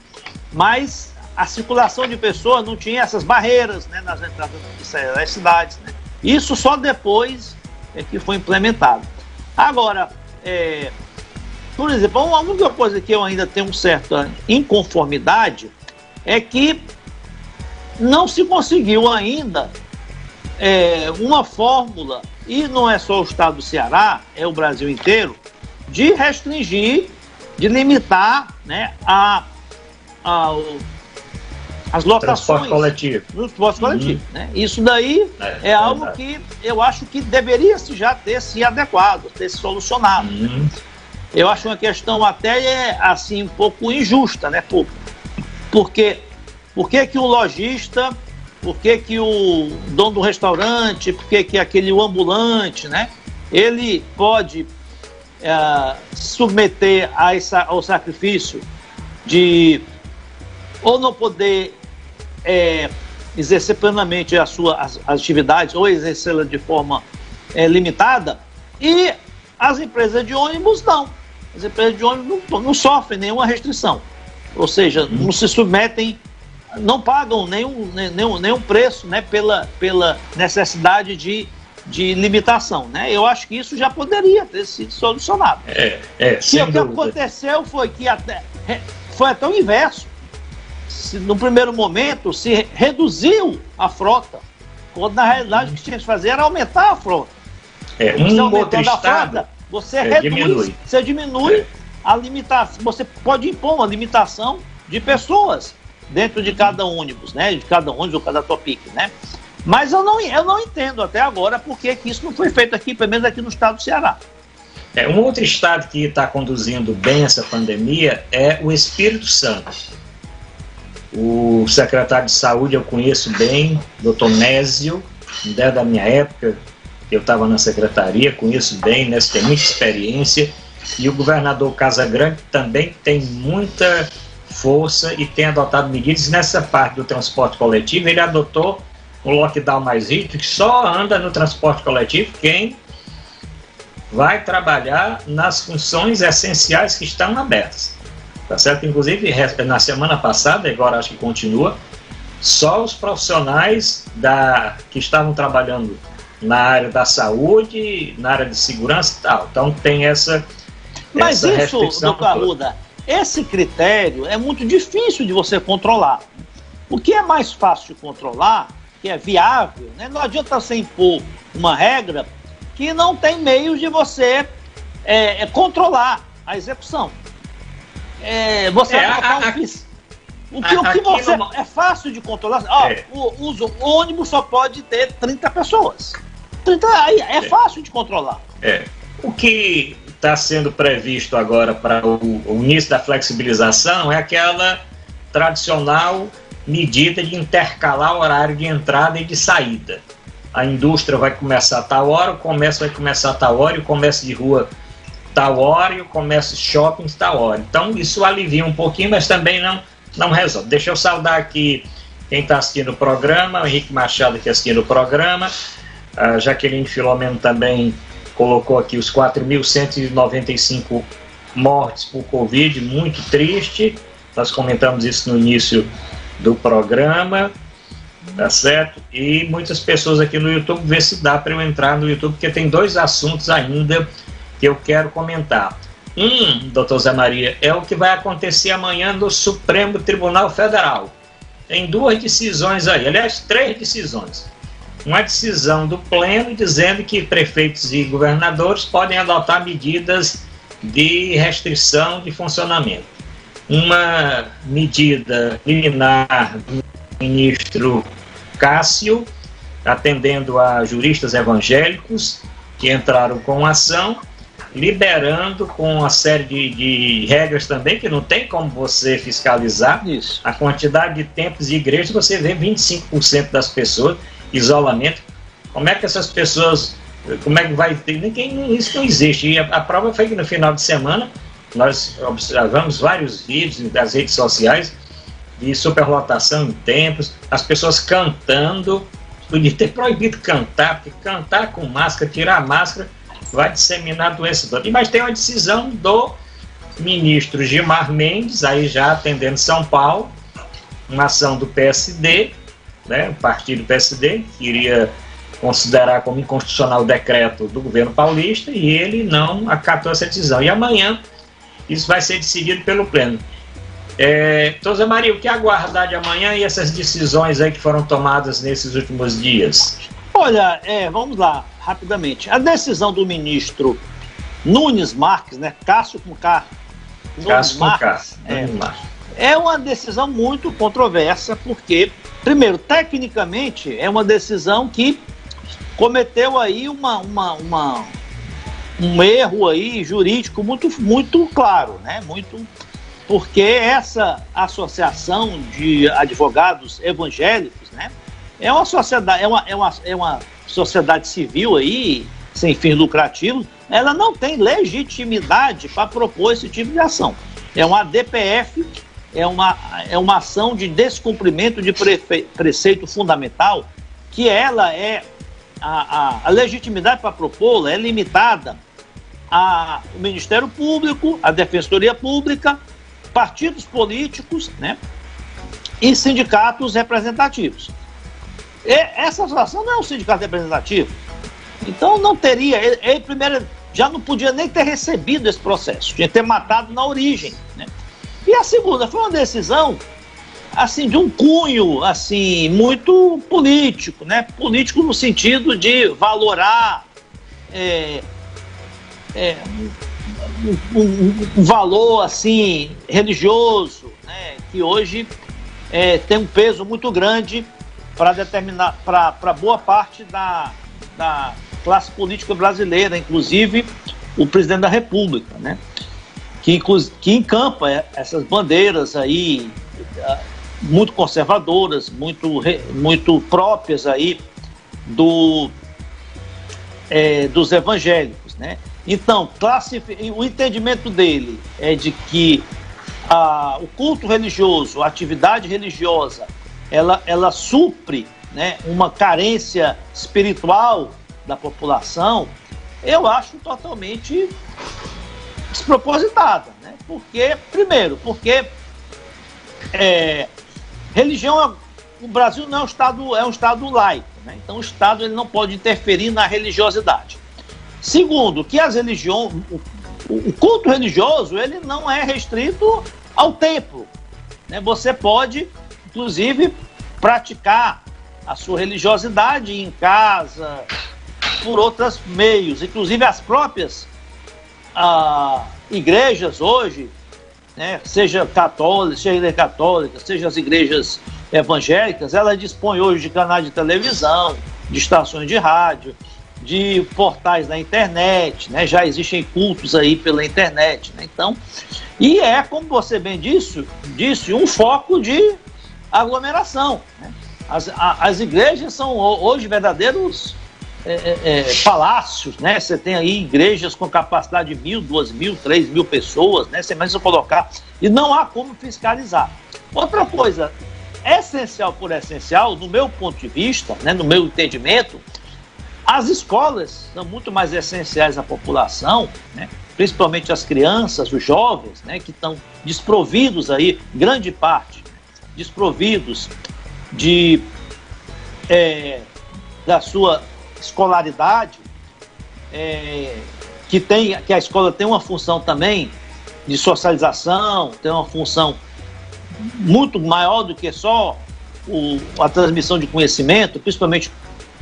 Mas a circulação de pessoas não tinha essas barreiras, né, nas entradas das cidades, né? Isso só depois que foi implementado. Agora, por exemplo, a única coisa que eu ainda tenho certa inconformidade é que não se conseguiu ainda uma fórmula, e não é só o estado do Ceará, é o Brasil inteiro, de restringir, de limitar, né, as lotações. Transporte coletivo. Transporte coletivo, né? Isso daí é algo que eu acho que deveria já ter se adequado, ter se solucionado. Eu acho uma questão até assim um pouco injusta, né? Por que o lojista, por que o dono do restaurante, por que aquele ambulante, né? Ele pode submeter ao sacrifício de ou não poder exercer plenamente as suas atividades ou exercê-la de forma limitada, e as empresas de ônibus não. As empresas de ônibus não sofrem nenhuma restrição, ou seja, não se submetem, não pagam nenhum preço, né, pela necessidade de limitação, né? Eu acho que isso já poderia ter sido solucionado. O que aconteceu foi que foi até o inverso. No primeiro momento se reduziu a frota, quando na realidade o que tinha que fazer era aumentar a frota. Outro estado, você reduz, você diminui a limitação, você pode impor uma limitação de pessoas dentro de cada ônibus, né? De cada ônibus ou cada Topic, né? Mas eu não entendo até agora por que isso não foi feito aqui, pelo menos aqui no estado do Ceará. Um outro estado que está conduzindo bem essa pandemia é o Espírito Santo. O secretário de Saúde eu conheço bem, doutor Nésio, desde a minha época, eu estava na secretaria, conheço bem, né, tem muita experiência, e o governador Casagrande também tem muita força e tem adotado medidas. Nessa parte do transporte coletivo, ele adotou um lockdown mais rígido, que só anda no transporte coletivo quem vai trabalhar nas funções essenciais que estão abertas. Tá certo? Inclusive, na semana passada, agora acho que continua, só os profissionais que estavam trabalhando na área da saúde, na área de segurança e tal. Então tem essa Mas restrição. Isso, doutor Arruda, esse critério é muito difícil de você controlar. O que é mais fácil de controlar, que é viável, né? Não adianta você impor uma regra que não tem meios de você controlar a execução. Você o que você é fácil de controlar. O ônibus só pode ter 30 pessoas. 30 aí é fácil de controlar. O que está sendo previsto agora para o início da flexibilização é aquela tradicional medida de intercalar o horário de entrada e de saída. A indústria vai começar a tal hora, o comércio vai começar a tal hora, e o comércio de rua tal hora, e o comércio de shopping tal hora. Então isso alivia um pouquinho, mas também não resolve. Deixa eu saudar aqui quem está assistindo o programa, o Henrique Machado aqui assistindo o programa, a Jaqueline Filomeno também colocou aqui os 4.195 mortes por Covid, muito triste, nós comentamos isso no início do programa, tá certo? E muitas pessoas aqui no YouTube, vê se dá para eu entrar no YouTube, porque tem 2 assuntos ainda que eu quero comentar. Doutor Zé Maria, é o que vai acontecer amanhã no Supremo Tribunal Federal. Tem 2 decisões aí, aliás, 3 decisões. Uma decisão do Pleno dizendo que prefeitos e governadores podem adotar medidas de restrição de funcionamento. Uma medida liminar do ministro Cássio, atendendo a juristas evangélicos que entraram com ação, liberando com uma série de regras também, que não tem como você fiscalizar. Isso. A quantidade de templos de igreja, você vê 25% das pessoas, isolamento. Como é que essas pessoas, como é que vai ter? Isso não existe. E a prova foi que no final de semana nós observamos vários vídeos das redes sociais de superlotação em templos, as pessoas cantando. Podia ter proibido cantar, porque cantar com máscara, tirar a máscara, vai disseminar a doença. Mas tem uma decisão do ministro Gilmar Mendes, aí já atendendo São Paulo, uma ação do PSD, né, o partido PSD, que iria considerar como inconstitucional o decreto do governo paulista, e ele não acatou essa decisão. E amanhã isso vai ser decidido pelo Pleno. Doutor Zé Maria, o que aguardar de amanhã e essas decisões aí que foram tomadas nesses últimos dias? Olha, vamos lá, rapidamente. A decisão do ministro Nunes Marques, né, Cássio com K, Nunes Marques, é uma decisão muito controversa, porque, primeiro, tecnicamente, é uma decisão que cometeu aí um erro aí jurídico muito claro, né? Porque essa associação de advogados evangélicos, né, é uma sociedade civil aí, sem fins lucrativos, ela não tem legitimidade para propor esse tipo de ação. É uma ADPF, é uma ação de descumprimento de preceito fundamental, que ela a legitimidade para propô-la é limitada ao Ministério Público, à Defensoria Pública, partidos políticos, né, e sindicatos representativos. Essa associação não é um sindicato representativo, então não teria, ele primeiro já não podia nem ter recebido esse processo, tinha que ter matado na origem, né? E a segunda foi uma decisão assim, de um cunho assim, muito político, né? Político no sentido de valorar um valor assim, religioso, né? Que hoje tem um peso muito grande para determinar, para boa parte da classe política brasileira, inclusive o presidente da República, né? Que encampa essas bandeiras aí muito conservadoras, muito próprias aí dos evangélicos, né? Então, o entendimento dele é de que o culto religioso, a atividade religiosa, ela supre né, uma carência espiritual da população, eu acho totalmente despropositada, né? Porque religião, o Brasil não é um estado laico, né? Então o Estado ele não pode interferir na religiosidade. Segundo, que as religiões, o culto religioso ele não é restrito ao templo, né? Você pode, inclusive, praticar a sua religiosidade em casa, por outros meios, inclusive as próprias igrejas hoje, né, seja católica, seja as igrejas evangélicas, elas dispõem hoje de canais de televisão, de estações de rádio, de portais na internet, né, já existem cultos aí pela internet, né, então, e como você bem disse, um foco de aglomeração, né. As igrejas são hoje verdadeiros palácios, né? Você tem aí igrejas com capacidade de 1.000, 2.000, 3.000 pessoas, né? Você mais colocar, e não há como fiscalizar. Outra coisa, essencial por essencial, no meu ponto de vista, né, no meu entendimento, as escolas são muito mais essenciais à população, né? Principalmente as crianças, os jovens, né, que estão desprovidos aí, grande parte, desprovidos da sua escolaridade, que a escola tem uma função também de socialização, tem uma função muito maior do que só a transmissão de conhecimento, principalmente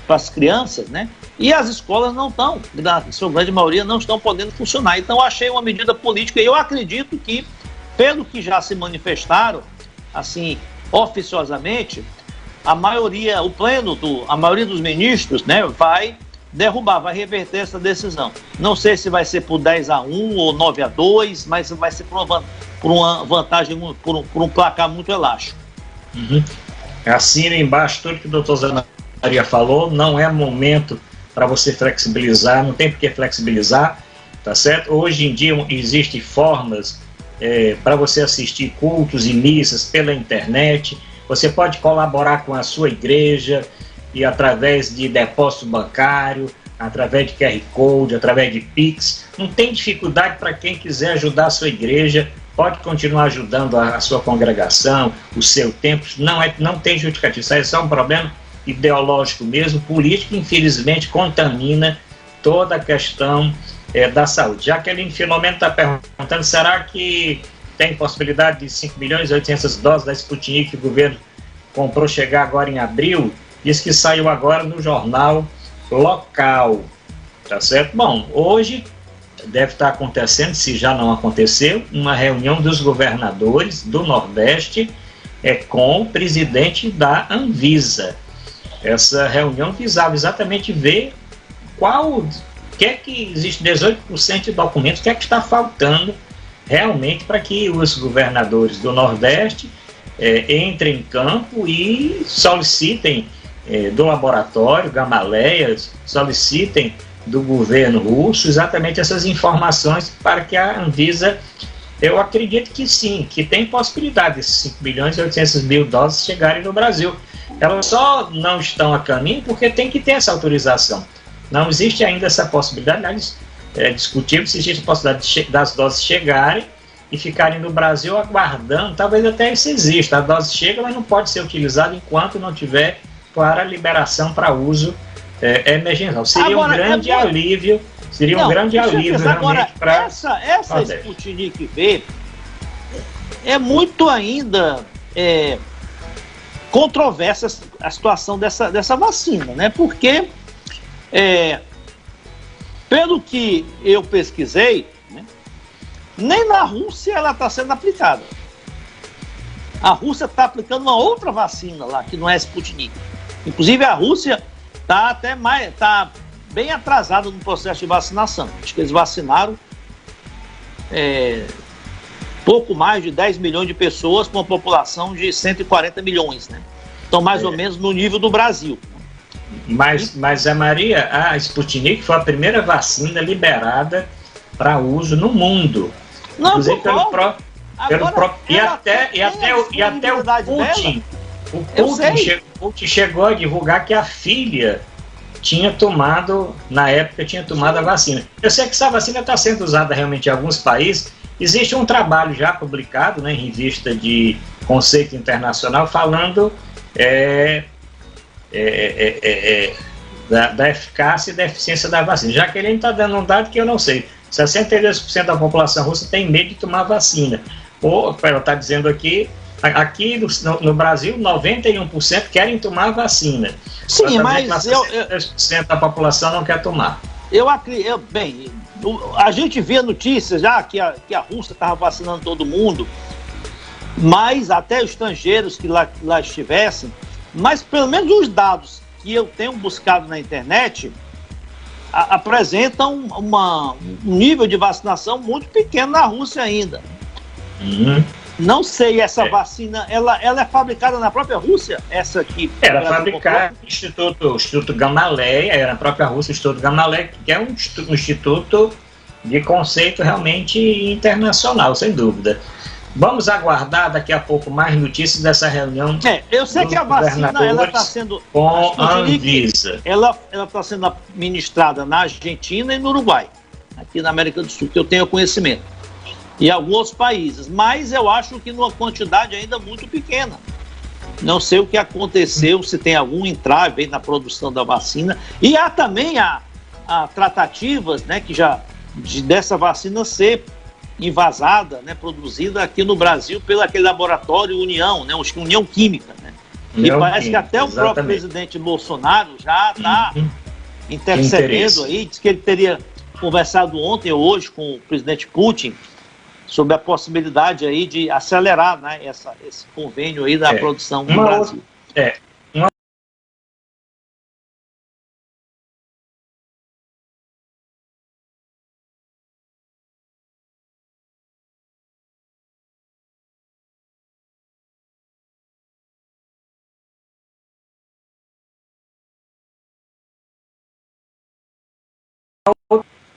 para as crianças, né? E as escolas não estão, na sua grande maioria, não estão podendo funcionar. Então, achei uma medida política e eu acredito que, pelo que já se manifestaram, assim, oficiosamente, a maioria dos ministros, né, vai reverter essa decisão. Não sei se vai ser por 10-1 ou 9-2, mas vai ser por uma vantagem, por um placar muito elástico. Uhum. Assino embaixo tudo que o doutor Zé Maria falou, não é momento para você flexibilizar, não tem por que flexibilizar, tá certo? Hoje em dia existem formas para você assistir cultos e missas pela internet. Você pode colaborar com a sua igreja e através de depósito bancário, através de QR Code, através de Pix. Não tem dificuldade para quem quiser ajudar a sua igreja, pode continuar ajudando a sua congregação, o seu templo. Não tem justificativa. Isso aí é só um problema ideológico mesmo, político, que infelizmente contamina toda a questão da saúde. Jaqueline Filomeno está perguntando, será que tem possibilidade de 5.800.000 doses da Sputnik que o governo comprou chegar agora em abril? Diz que saiu agora no jornal local, tá certo? Bom, hoje deve estar acontecendo, se já não aconteceu, uma reunião dos governadores do Nordeste com o presidente da Anvisa. Essa reunião visava exatamente ver o que é que existe, 18% de documentos, o que é que está faltando realmente para que os governadores do Nordeste entrem em campo e solicitem do laboratório Gamaleia, solicitem do governo russo exatamente essas informações para que a Anvisa, eu acredito que sim, que tem possibilidade desses 5.800.000 doses chegarem no Brasil. Elas só não estão a caminho porque tem que ter essa autorização. Não existe ainda essa possibilidade, aliás, é discutível se existe a possibilidade das doses chegarem e ficarem no Brasil aguardando, talvez até isso exista. A dose chega, mas não pode ser utilizada enquanto não tiver para liberação para uso emergencial. Seria agora, um grande alívio, realmente para... Essa Sputnik V é muito ainda controversa a situação dessa vacina, né? Porque, pelo que eu pesquisei, né, nem na Rússia ela está sendo aplicada. A Rússia está aplicando uma outra vacina lá, que não é Sputnik. Inclusive a Rússia está bem atrasada no processo de vacinação. Acho que eles vacinaram pouco mais de 10 milhões de pessoas com uma população de 140 milhões, né? Então, mais ou menos no nível do Brasil. Mas a Maria, a Sputnik foi a primeira vacina liberada para uso no mundo. Não, inclusive e até o Putin. O Putin chegou a divulgar que a filha tinha tomado a vacina. Eu sei que essa vacina está sendo usada realmente em alguns países. Existe um trabalho já publicado, né, em revista de conceito internacional, falando da eficácia e da eficiência da vacina. Já que ele está dando um dado que eu não sei. 62% da população russa tem medo de tomar vacina. Ou, ela está dizendo aqui no Brasil, 91% querem tomar vacina. Sim, mas 62% da população não quer tomar. A gente vê notícias já que a Rússia estava vacinando todo mundo, mas até os estrangeiros que lá estivessem, mas pelo menos os dados que eu tenho buscado na internet apresentam um nível de vacinação muito pequeno na Rússia ainda. Não sei, essa vacina, ela é fabricada na própria Rússia? Essa aqui? Era fabricada no Instituto Gamaleya, era na própria Rússia, o Instituto Gamaleya, que é um instituto de conceito realmente internacional, sem dúvida. Vamos aguardar daqui a pouco mais notícias dessa reunião. Eu sei que a vacina ela está sendo com a Anvisa. Ela está sendo administrada na Argentina e no Uruguai, aqui na América do Sul, que eu tenho conhecimento. E alguns países, mas eu acho que numa quantidade ainda muito pequena. Não sei o que aconteceu, se tem algum entrave aí na produção da vacina. E há também há tratativas, né, dessa vacina ser envasada, né, produzida aqui no Brasil pelo aquele laboratório União, né, União Química, né? E parece que até o próprio presidente Bolsonaro já está intercedendo aí, diz que ele teria conversado ontem ou hoje com o presidente Putin sobre a possibilidade aí de acelerar, né, esse convênio aí da produção no Brasil.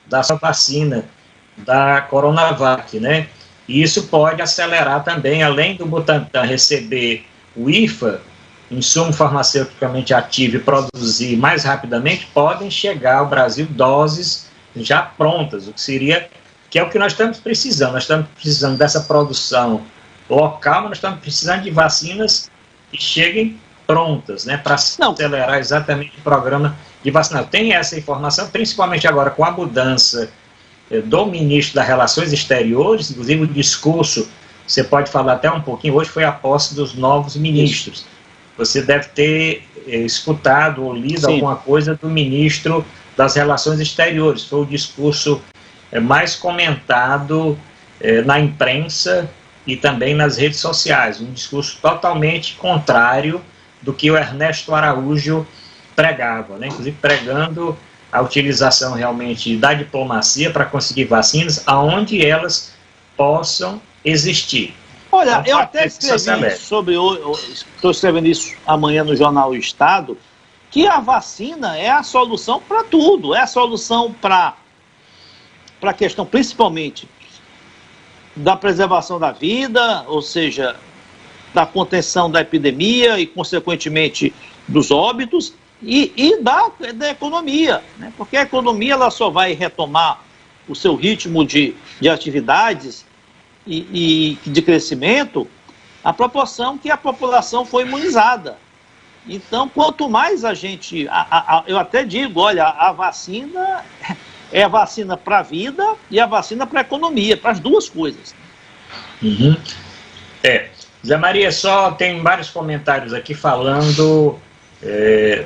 Da sua vacina da Coronavac, né? E isso pode acelerar também, além do Butantan receber o IFA, insumo farmaceuticamente ativo, e produzir mais rapidamente, podem chegar ao Brasil doses já prontas, que é o que nós estamos precisando. Nós estamos precisando dessa produção local, mas nós estamos precisando de vacinas que cheguem prontas, né, para acelerar exatamente o programa de vacinação. Tem essa informação, principalmente agora com a mudança do ministro das Relações Exteriores, inclusive o discurso, você pode falar até um pouquinho, hoje foi a posse dos novos ministros. Você deve ter escutado ou lido alguma coisa do ministro das Relações Exteriores. Foi o discurso mais comentado na imprensa e também nas redes sociais. Um discurso totalmente contrário do que o Ernesto Araújo pregava, né? Inclusive pregando a utilização realmente da diplomacia para conseguir vacinas aonde elas possam existir. Olha, então, eu até escrevi estou escrevendo isso amanhã no jornal O Estado, que a vacina é a solução para tudo, é a solução para a questão principalmente da preservação da vida, ou seja, da contenção da epidemia e, consequentemente, dos óbitos, e da economia, né? Porque a economia ela só vai retomar o seu ritmo de atividades e de crescimento à proporção que a população foi imunizada. Então, quanto mais a gente... eu até digo, olha, a vacina é a vacina para a vida e a vacina para a economia, para as duas coisas. Zé Maria, só tem vários comentários aqui falando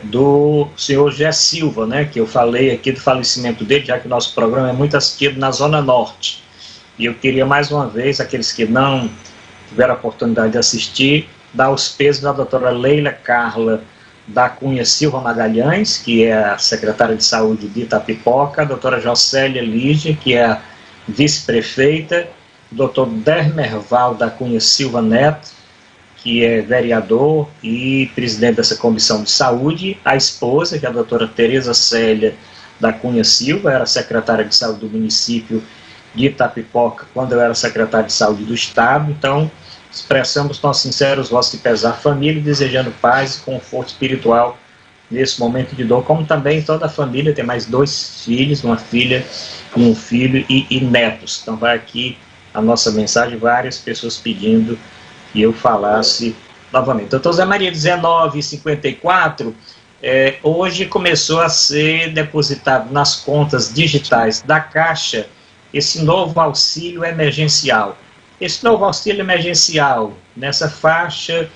do senhor José Silva, né, que eu falei aqui do falecimento dele, já que o nosso programa é muito assistido na Zona Norte. E eu queria mais uma vez, aqueles que não tiveram a oportunidade de assistir, dar os pesos à doutora Leila Carla da Cunha Silva Magalhães, que é a secretária de saúde de Itapipoca, a doutora Jocélia Lígia, que é a vice-prefeita, o doutor Dermerval da Cunha Silva Neto, que é vereador e presidente dessa comissão de saúde, a esposa, que é a doutora Tereza Célia da Cunha Silva, era secretária de saúde do município de Itapipoca, quando eu era secretário de saúde do estado. Então, expressamos nossos sinceros votos de pesar à família, desejando paz e conforto espiritual nesse momento de dor, como também toda a família. Tem mais 2 filhos, uma filha e um filho e netos. Então vai aqui a nossa mensagem, várias pessoas pedindo que eu falasse novamente. Doutor Zé Maria, 19h54, hoje começou a ser depositado nas contas digitais da Caixa esse novo auxílio emergencial. Esse novo auxílio emergencial, nessa faixa,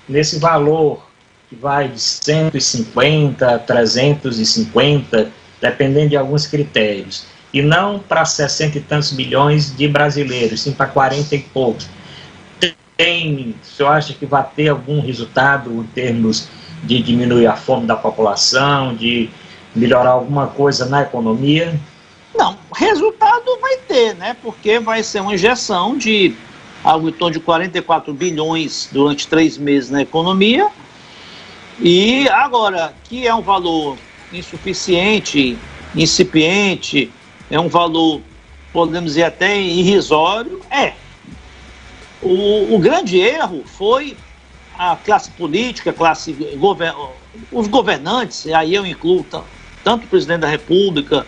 nesse valor que vai de 150 a 350, dependendo de alguns critérios, e não para 60 e tantos milhões de brasileiros, sim para 40 e poucos. O senhor acha que vai ter algum resultado em termos de diminuir a fome da população, de melhorar alguma coisa na economia? Não, resultado vai ter, né? Porque vai ser uma injeção de algo em torno de 44 bilhões durante 3 meses na economia. E agora, que é um valor insuficiente, incipiente, é um valor, podemos dizer, até irrisório, O grande erro foi a classe política, os governantes, e aí eu incluo tanto o presidente da República,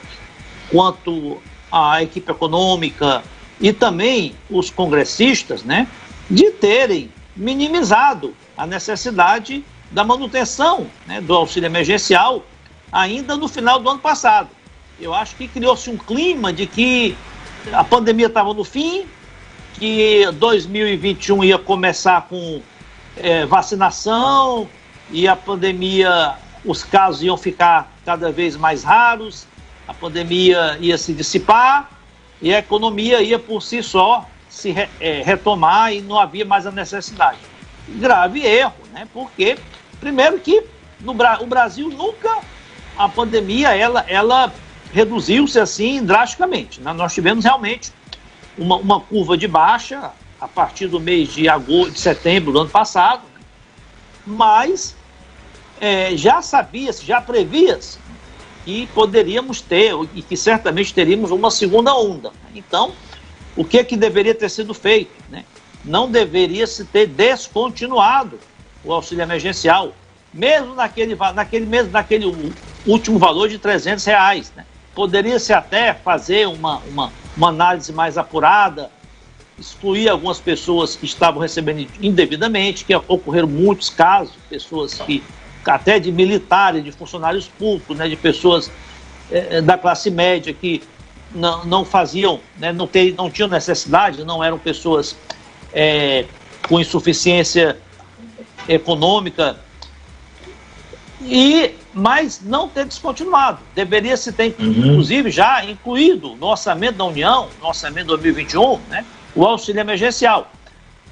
quanto a equipe econômica e também os congressistas, né, de terem minimizado a necessidade da manutenção, né, do auxílio emergencial ainda no final do ano passado. Eu acho que criou-se um clima de que a pandemia estava no fim, que 2021 ia começar com vacinação e a pandemia, os casos iam ficar cada vez mais raros, a pandemia ia se dissipar e a economia ia por si só se retomar e não havia mais a necessidade. Grave erro, né? Porque, primeiro que o Brasil nunca, a pandemia, ela reduziu-se assim drasticamente, né? Nós tivemos realmente uma curva de baixa a partir do mês de setembro do ano passado, né? Mas já sabia-se, já previa-se que poderíamos ter e que certamente teríamos uma segunda onda. Então, o que deveria ter sido feito, né? Não deveria se ter descontinuado o auxílio emergencial, mesmo naquele último valor de R$300, né? Poderia-se até fazer uma análise mais apurada, excluir algumas pessoas que estavam recebendo indevidamente, que ocorreram muitos casos, pessoas que, até de militares, de funcionários públicos, né, de pessoas da classe média que não faziam, né, não tinham necessidade, não eram pessoas com insuficiência econômica, mas não ter descontinuado. Deveria se ter, inclusive, já incluído no orçamento da União, no orçamento de 2021, né, o auxílio emergencial.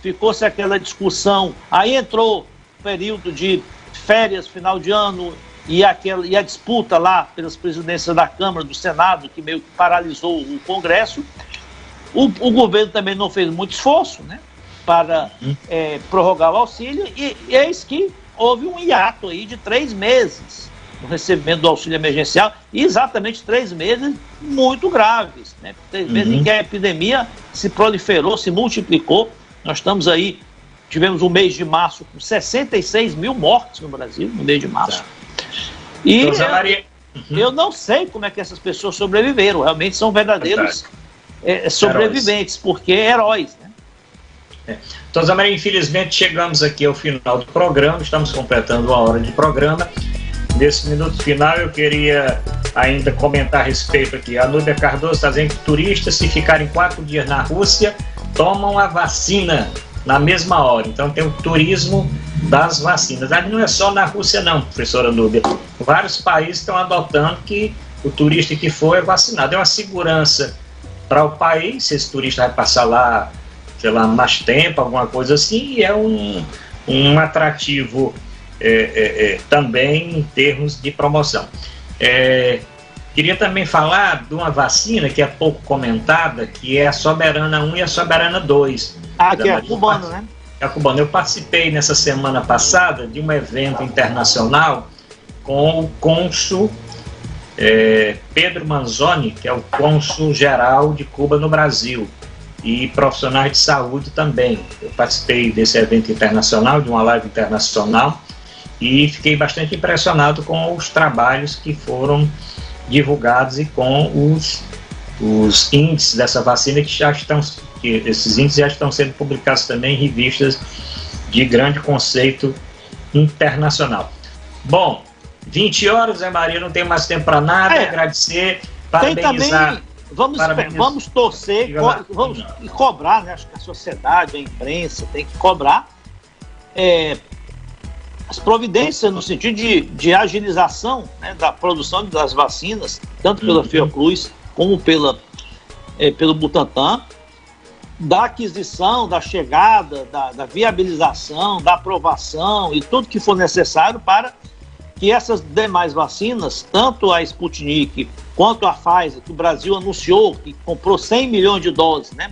Ficou-se aquela discussão, aí entrou o período de férias, final de ano, e a disputa lá pelas presidências da Câmara, do Senado, que meio que paralisou o Congresso. O governo também não fez muito esforço, né, para prorrogar o auxílio, e eis que houve um hiato aí de 3 meses no recebimento do auxílio emergencial, e exatamente 3 meses muito graves, né? 3 meses em que a epidemia se proliferou, se multiplicou. Nós estamos aí, tivemos um mês de março com 66 mil mortes no Brasil, no mês de março. E eu não sei como é que essas pessoas sobreviveram, realmente são verdadeiros sobreviventes, porque heróis, né? Então, Zé Maria, infelizmente chegamos aqui ao final do programa, estamos completando 1 hora de programa. Nesse minuto final eu queria ainda comentar a respeito aqui. A Núbia Cardoso está dizendo que turistas, se ficarem 4 dias na Rússia, tomam a vacina na mesma hora. Então tem o turismo das vacinas. Mas não é só na Rússia não, professora Núbia. Vários países estão adotando que o turista que for é vacinado. É uma segurança para o país, se esse turista vai passar lá, sei lá, mais tempo, alguma coisa assim, e é um atrativo também em termos de promoção. Queria também falar de uma vacina que é pouco comentada, que é a Soberana 1 e a Soberana 2. Que é a cubana, né? É a cubana. Eu participei nessa semana passada de um evento internacional com o cônsul Pedro Manzoni, que é o cônsul geral de Cuba no Brasil. e profissionais de saúde também. Eu participei desse evento internacional, de uma live internacional, e fiquei bastante impressionado com os trabalhos que foram divulgados e com os índices dessa vacina esses índices já estão sendo publicados também em revistas de grande conceito internacional. Bom, 20 horas, Zé Maria, não tem mais tempo para nada, agradecer, parabenizar. Vamos torcer, vamos cobrar, né? Acho que a sociedade, a imprensa tem que cobrar as providências no sentido de agilização, né, da produção das vacinas, tanto pela Fiocruz como pelo Butantan, da aquisição, da chegada, da viabilização, da aprovação e tudo que for necessário para que essas demais vacinas, tanto a Sputnik quanto a Pfizer, que o Brasil anunciou que comprou 100 milhões de doses, né?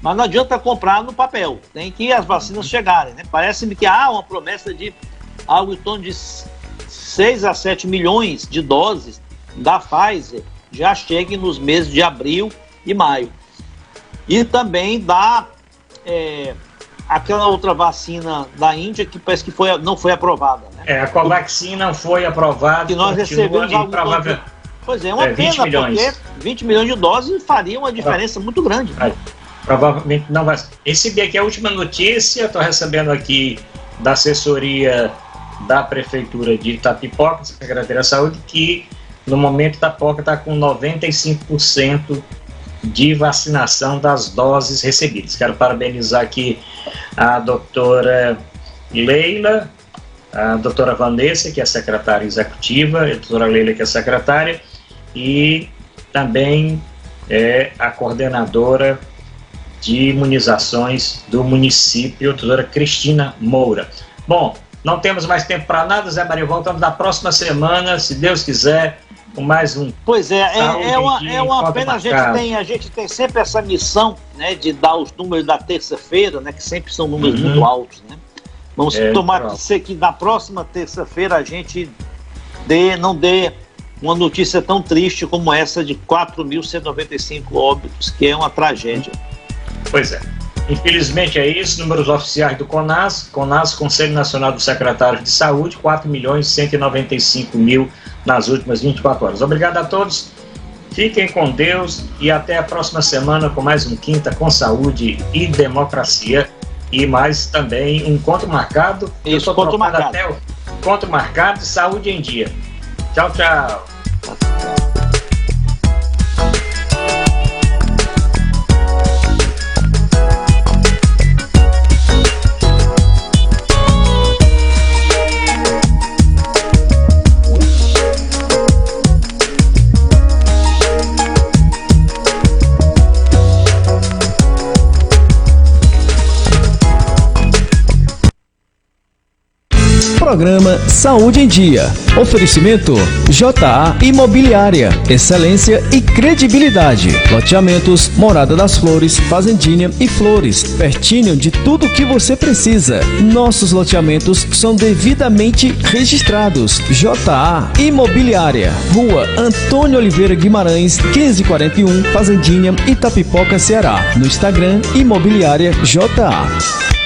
Mas não adianta comprar no papel, tem que as vacinas chegarem, né? Parece-me que há uma promessa de algo em torno de 6 a 7 milhões de doses da Pfizer já cheguem nos meses de abril e maio. E também aquela outra vacina da Índia que parece que não foi aprovada, né? A Covaxin não foi aprovada. Que nós recebemos algo Pois é, uma pena, porque 20 milhões de doses faria uma diferença muito grande. Provavelmente não vai. Recebi aqui a última notícia, estou recebendo aqui da assessoria da Prefeitura de Itapipoca, Secretaria da Saúde, que no momento Itapipoca está com 95% de vacinação das doses recebidas. Quero parabenizar aqui a doutora Leila, a doutora Vanessa, que é secretária executiva, a doutora Leila, que é secretária, e também a coordenadora de imunizações do município, a doutora Cristina Moura. Bom, não temos mais tempo para nada, Zé Maria, voltamos na próxima semana, se Deus quiser, com mais um. Pois é uma pena, a gente tem sempre essa missão, né, de dar os números da terça-feira, né, que sempre são números muito altos, né? Vamos tomar que na próxima terça-feira a gente não dê uma notícia tão triste como essa de 4.195 óbitos, que é uma tragédia. Pois é. Infelizmente é isso, números oficiais do CONAS, Conselho Nacional dos Secretários de Saúde, 4.195.000 nas últimas 24 horas. Obrigado a todos, fiquem com Deus e até a próxima semana com mais um Quinta com Saúde e Democracia e mais também um encontro marcado. Isso, encontro marcado. Até o encontro marcado de Saúde em Dia. Tchau, tchau. Programa Saúde em Dia. Oferecimento JA Imobiliária. Excelência e credibilidade. Loteamentos, Morada das Flores, Fazendinha e Flores. Pertinho de tudo o que você precisa. Nossos loteamentos são devidamente registrados. JA Imobiliária. Rua Antônio Oliveira Guimarães, 1541, Fazendinha, Itapipoca, Ceará. No Instagram, Imobiliária JA.